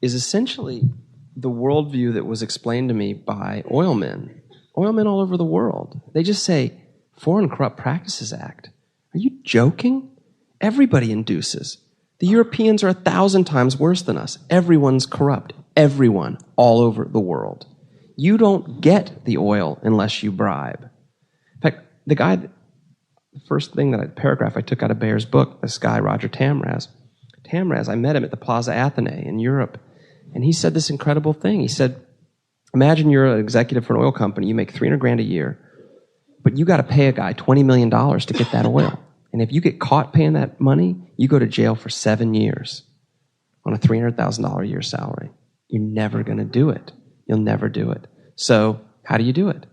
essentially the worldview that was explained to me by oil men all over the world. They just say, Foreign Corrupt Practices Act. Are you joking? Everybody induces. The Europeans are 1,000 times worse than us. Everyone's corrupt. Everyone, all over the world. You don't get the oil unless you bribe. In fact, the first paragraph I took out of Bayer's book, this guy, Roger Tamraz, I met him at the Plaza Athénée in Europe, and he said this incredible thing. He said, imagine you're an executive for an oil company, you make $300,000 a year, but you got to pay a guy $20 million to get that oil. And if you get caught paying that money, you go to jail for 7 years on a $300,000 a year salary. You're never going to do it. You'll never do it. So how do you do it?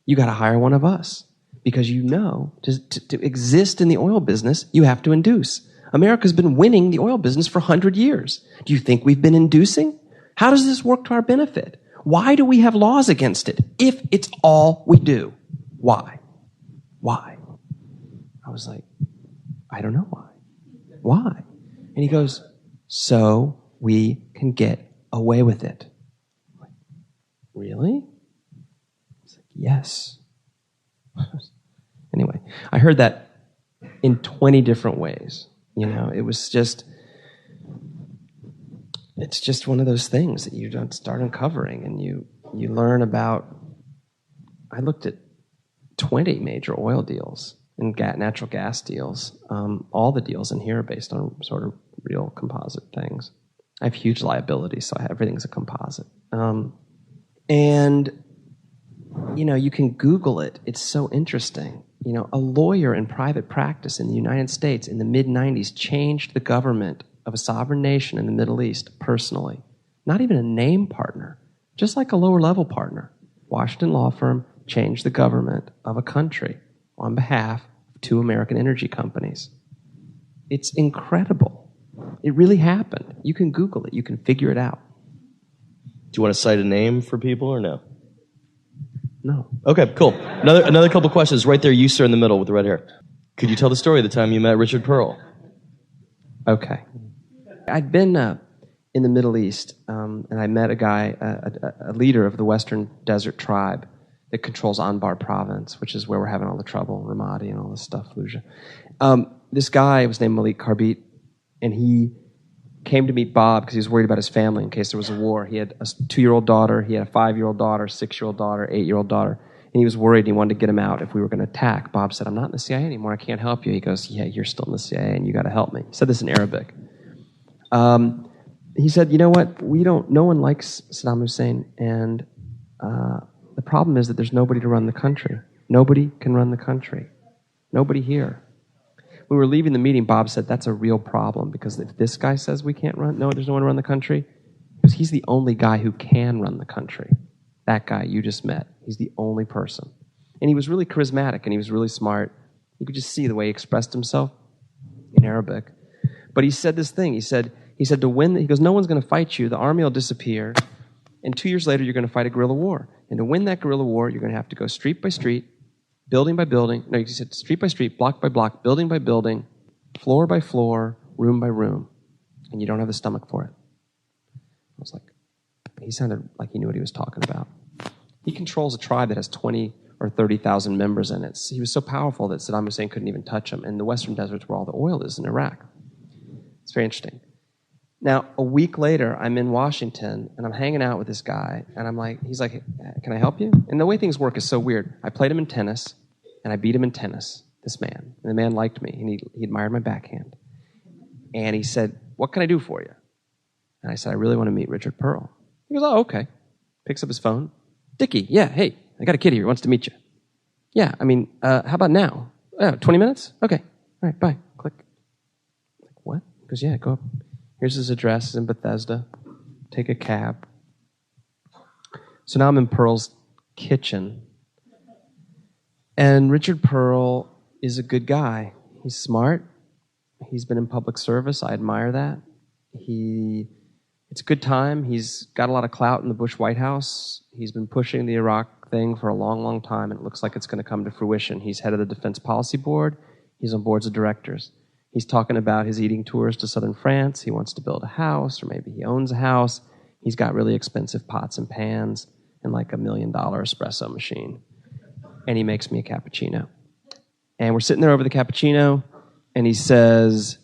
You got to hire one of us. Because to exist in the oil business, you have to induce. America's been winning the oil business for 100 years. Do you think we've been inducing? How does this work to our benefit? Why do we have laws against it if it's all we do? Why? I was like, I don't know why. Why? And he goes, so we can get away with it. I'm like, really? He's like, yes. Anyway, I heard that in 20 different ways. It's just one of those things that you don't start uncovering, and you learn about. I looked at 20 major oil deals and natural gas deals. All the deals in here are based on sort of real composite things. I have huge liabilities, so everything's a composite. And you can Google it. It's so interesting. A lawyer in private practice in the United States in the mid-90s changed the government of a sovereign nation in the Middle East personally. Not even a name partner, just like a lower-level partner. Washington law firm changed the government of a country on behalf of 2 American energy companies. It's incredible. It really happened. You can Google it. You can figure it out. Do you want to cite a name for people or no? No. Okay, cool. Another couple questions. Right there, you, sir, in the middle with the red hair. Could you tell the story of the time you met Richard Pearl? Okay. I'd been in the Middle East, and I met a guy, a leader of the Western Desert Tribe that controls Anbar province, which is where we're having all the trouble, Ramadi and all this stuff, Fallujah. This guy was named Malik Karbit, and he came to meet Bob because he was worried about his family in case there was a war. He had a 2-year-old daughter, he had a 5-year-old daughter, 6-year-old daughter, 8-year-old daughter, and he was worried and he wanted to get him out if we were going to attack. Bob said, I'm not in the CIA anymore, I can't help you. He goes, yeah, you're still in the CIA and you got to help me. He said this in Arabic. He said, you know what, no one likes Saddam Hussein, and the problem is that there's nobody to run the country. Nobody can run the country. Nobody here. We were leaving the meeting, Bob said, that's a real problem, because if this guy says we can't there's no one to run the country, because he's the only guy who can run the country. That guy you just met. He's the only person. And he was really charismatic, and he was really smart. You could just see the way he expressed himself in Arabic. But he said this thing. He said to win, he goes, no one's going to fight you. The army will disappear. And 2 years later, you're going to fight a guerrilla war. And to win that guerrilla war, you're going to have to go street by street, building by building. No, he said street by street, block by block, building by building, floor by floor, room by room. And you don't have the stomach for it. I was like, he sounded like he knew what he was talking about. He controls a tribe that has 20 or 30,000 members in it. He was so powerful that Saddam Hussein couldn't even touch him. And the Western desert's where all the oil is in Iraq. It's very interesting. Now, a week later, I'm in Washington, and I'm hanging out with this guy, and he's like, can I help you? And the way things work is so weird. I played him in tennis, and I beat him in tennis, this man. And the man liked me, and he admired my backhand. And he said, what can I do for you? And I said, I really want to meet Richard Pearl. He goes, oh, okay. Picks up his phone. Dickie, yeah, hey, I got a kid here who wants to meet you. Yeah, I mean, how about now? 20 minutes? Okay. All right, bye. Click. Like, what? He goes, yeah, go up. Here's his address in Bethesda. Take a cab. So now I'm in Pearl's kitchen. And Richard Pearl is a good guy. He's smart. He's been in public service. I admire that. It's a good time. He's got a lot of clout in the Bush White House. He's been pushing the Iraq thing for a long, long time, and it looks like it's going to come to fruition. He's head of the Defense Policy Board. He's on boards of directors. He's talking about his eating tours to southern France. He wants to build a house, or maybe he owns a house. He's got really expensive pots and pans and like $1 million espresso machine. And he makes me a cappuccino. And we're sitting there over the cappuccino, and he says,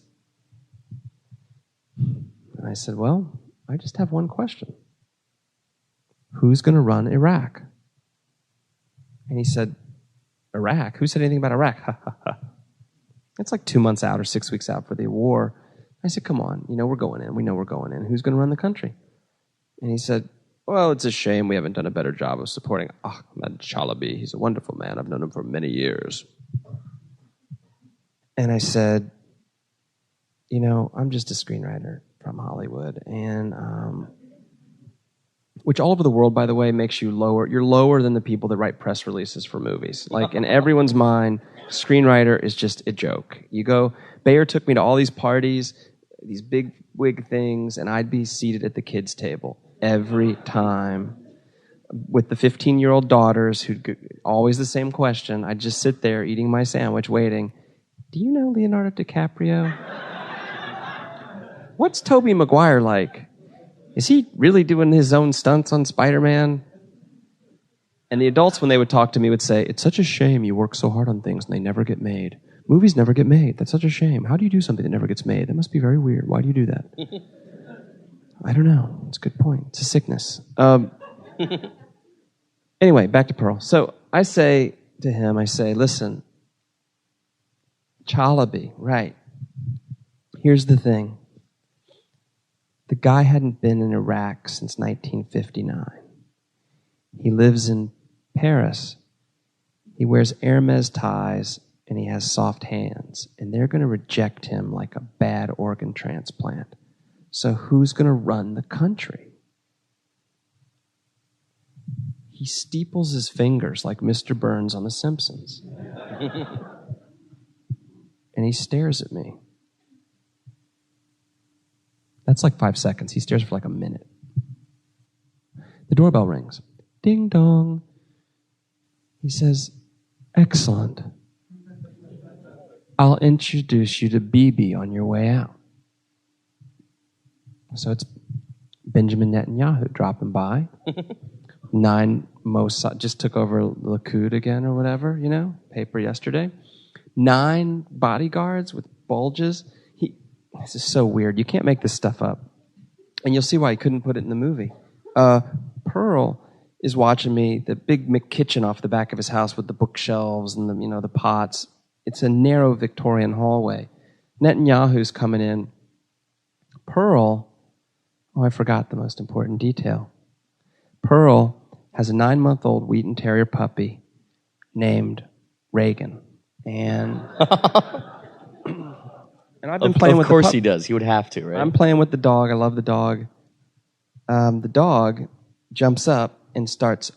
and I said, well, I just have one question. Who's going to run Iraq? And he said, Iraq? Who said anything about Iraq? Ha, ha, ha. It's like 2 months out or 6 weeks out for the war. I said, come on, we're going in. We know we're going in. Who's going to run the country? And he said, well, it's a shame we haven't done a better job of supporting Ahmed Chalabi. He's a wonderful man. I've known him for many years. And I said, I'm just a screenwriter from Hollywood. And which all over the world, by the way, makes you lower. You're lower than the people that write press releases for movies. Like, in everyone's mind, screenwriter is just a joke. Bayer took me to all these parties, these big wig things, and I'd be seated at the kids' table every time with the 15-year-old daughters who'd always the same question. I'd just sit there eating my sandwich, waiting. Do you know Leonardo DiCaprio? What's Tobey Maguire like? Is he really doing his own stunts on Spider-Man? And the adults, when they would talk to me, would say, it's such a shame you work so hard on things and they never get made. Movies never get made. That's such a shame. How do you do something that never gets made? That must be very weird. Why do you do that? I don't know. It's a good point. It's a sickness. Anyway, back to Pearl. So I say to him, listen, Chalabi, right. Here's the thing. The guy hadn't been in Iraq since 1959. He lives in Paris. He wears Hermes ties, and he has soft hands. And they're going to reject him like a bad organ transplant. So who's going to run the country? He steeples his fingers like Mr. Burns on The Simpsons. And he stares at me. That's like 5 seconds. He stares for like a minute. The doorbell rings. Ding dong. He says, excellent. I'll introduce you to Bibi on your way out. So it's Benjamin Netanyahu dropping by. 9 Mossad, just took over Likud again or whatever, paper yesterday. 9 bodyguards with bulges. This is so weird. You can't make this stuff up. And you'll see why he couldn't put it in the movie. Pearl is watching me, the big McKitchen off the back of his house with the bookshelves and the pots. It's a narrow Victorian hallway. Netanyahu's coming in. Pearl, I forgot the most important detail. Pearl has a 9-month-old Wheaton Terrier puppy named Reagan. And I've been playing with the puppy. Of course he does. He would have to, right? I'm playing with the dog. I love the dog. The dog jumps up and starts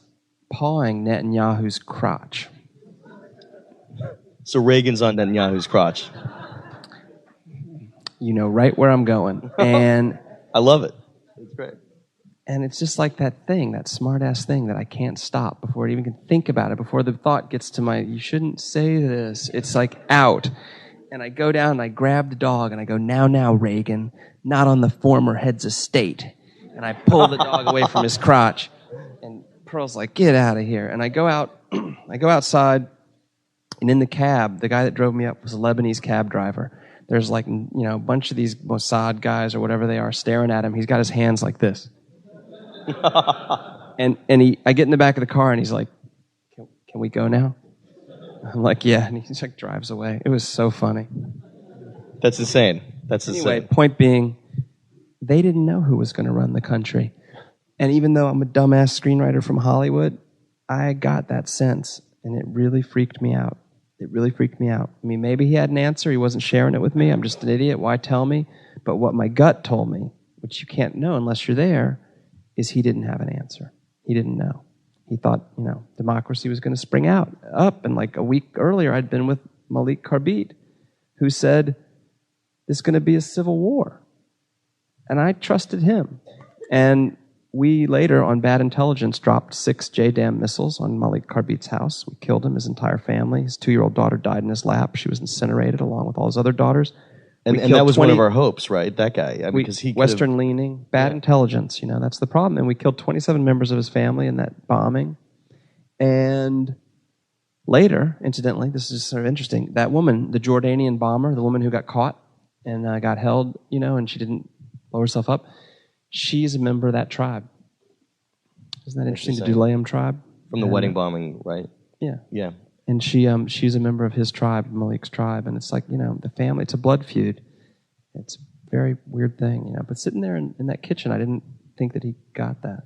pawing Netanyahu's crotch. So Reagan's on Netanyahu's crotch. You know right where I'm going. And I love it. It's great. And it's just like that thing, that smart-ass thing that I can't stop before it even can think about it, before the thought gets to you shouldn't say this. It's like out. And I go down and I grab the dog and I go, now, Reagan, not on the former head's estate. And I pull the dog away from his crotch. And Pearl's like, get out of here. And I go outside, and in the cab, the guy that drove me up was a Lebanese cab driver. There's like, a bunch of these Mossad guys or whatever they are staring at him. He's got his hands like this. and I get in the back of the car and he's like, can we go now? I'm like, yeah. And he just like drives away. It was so funny. That's insane. Anyway, point being, they didn't know who was going to run the country. And even though I'm a dumbass screenwriter from Hollywood, I got that sense, and it really freaked me out. It really freaked me out. I mean, maybe he had an answer. He wasn't sharing it with me. I'm just an idiot. Why tell me? But what my gut told me, which you can't know unless you're there, is he didn't have an answer. He didn't know. He thought, democracy was going to spring up. And like a week earlier, I'd been with Malik Karbit, who said, there's going to be a civil war. And I trusted him. And we later, on bad intelligence, dropped 6 JDAM missiles on Malik Karbit's house. We killed him, his entire family. His 2-year-old daughter died in his lap. She was incinerated along with all his other daughters. And that was one of our hopes, right? That guy. Because he Western-leaning, bad intelligence. That's the problem. And we killed 27 members of his family in that bombing. And later, incidentally, this is sort of interesting, that woman, the Jordanian bomber, the woman who got caught and got held, and she didn't blow herself up, she's a member of that tribe. Isn't that interesting? The Dulayim tribe? From the wedding bombing, right? Yeah. Yeah. And she's a member of his tribe, Malik's tribe. And it's like, the family, it's a blood feud. It's a very weird thing, But sitting there in that kitchen, I didn't think that he got that.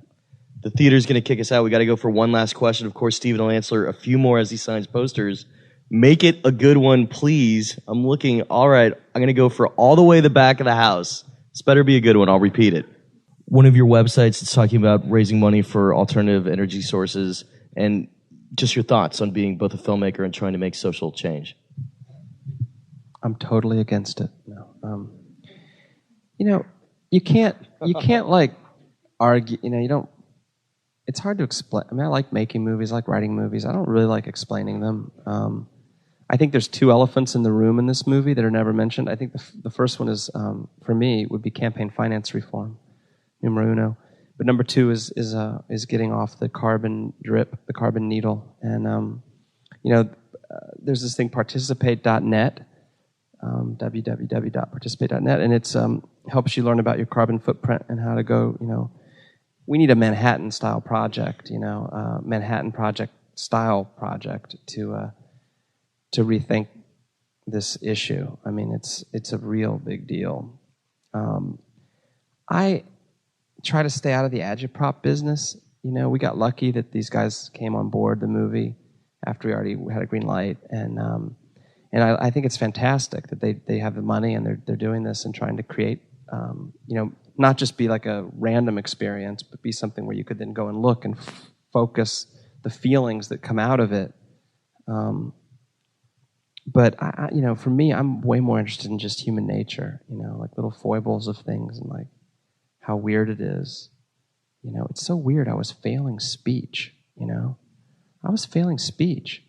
The theater's going to kick us out. We got to go for one last question. Of course, Stephen will answer a few more as he signs posters. Make it a good one, please. I'm looking, all right, I'm going to go for all the way the back of the house. This better be a good one. I'll repeat it. One of your websites is talking about raising money for alternative energy sources, and just your thoughts on being both a filmmaker and trying to make social change. I'm totally against it. No. You can't like argue, you don't, it's hard to explain. I mean, I like making movies, I like writing movies. I don't really like explaining them. I think there's 2 elephants in the room in this movie that are never mentioned. I think the first one is, for me, would be campaign finance reform, numero uno. But number 2 is getting off the carbon drip, the carbon needle. And, there's this thing, participate.net, www.participate.net, and it's helps you learn about your carbon footprint and how to go, we need a Manhattan-style project, Manhattan Project-style project to rethink this issue. I mean, it's a real big deal. I try to stay out of the agitprop business. We got lucky that these guys came on board the movie after we already had a green light, and I think it's fantastic that they have the money and they're doing this and trying to create, not just be like a random experience, but be something where you could then go and look and focus the feelings that come out of it. But for me, I'm way more interested in just human nature, like little foibles of things and like how weird it is. It's so weird. I was failing speech, I was failing speech.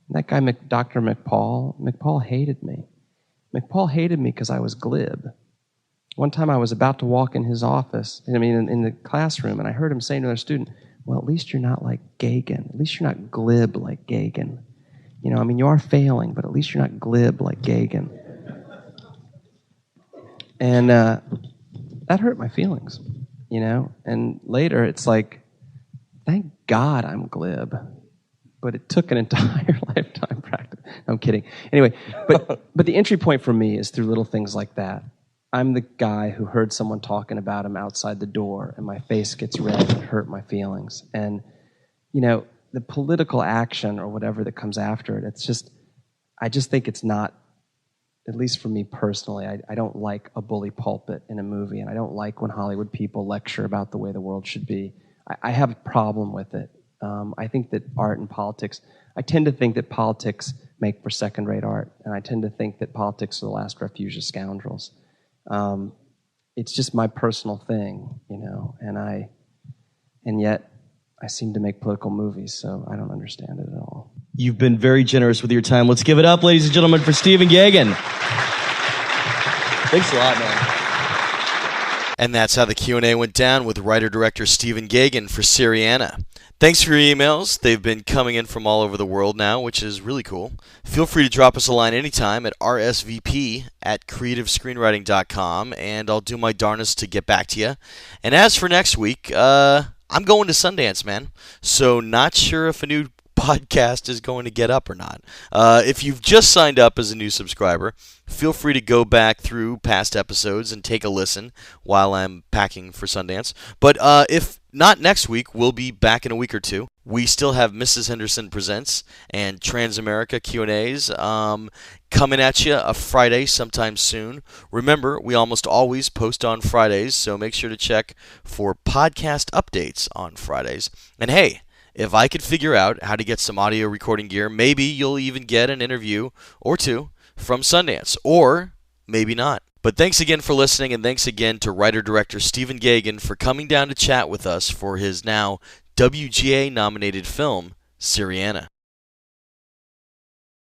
And that guy, Dr. McPaul hated me. McPaul hated me because I was glib. One time I was about to walk in his office, in the classroom, and I heard him saying to another student, well, at least you're not like Gaghan. At least you're not glib like Gaghan. You are failing, but at least you're not glib like Gaghan. And that hurt my feelings, And later it's like, thank God I'm glib. But it took an entire lifetime practice. No, I'm kidding. Anyway, but the entry point for me is through little things like that. I'm the guy who heard someone talking about him outside the door, and my face gets red and hurt my feelings. And, the political action or whatever that comes after it, I just think it's not, at least for me personally, I don't like a bully pulpit in a movie, and I don't like when Hollywood people lecture about the way the world should be. I have a problem with it. I think that art and politics, I tend to think that politics make for second-rate art, and I tend to think that politics are the last refuge of scoundrels. It's just my personal thing, and yet I seem to make political movies, so I don't understand it at all. You've been very generous with your time. Let's give it up, ladies and gentlemen, for Stephen Gaghan. Thanks a lot, man. And that's how the Q&A went down with writer-director Stephen Gaghan for Syriana. Thanks for your emails. They've been coming in from all over the world now, which is really cool. Feel free to drop us a line anytime at rsvp@creativescreenwriting.com, and I'll do my darnest to get back to you. And as for next week, I'm going to Sundance, man. So not sure if a new podcast is going to get up or not. If you've just signed up as a new subscriber, feel free to go back through past episodes and take a listen while I'm packing for Sundance. But if not next week, we'll be back in a week or two. We still have Mrs. Henderson Presents and Transamerica Q&As coming at you a Friday sometime soon. Remember, we almost always post on Fridays, so make sure to check for podcast updates on Fridays. And hey, if I could figure out how to get some audio recording gear, maybe you'll even get an interview or two from Sundance, or maybe not. But thanks again for listening, and thanks again to writer-director Stephen Gaghan for coming down to chat with us for his now WGA-nominated film, Syriana.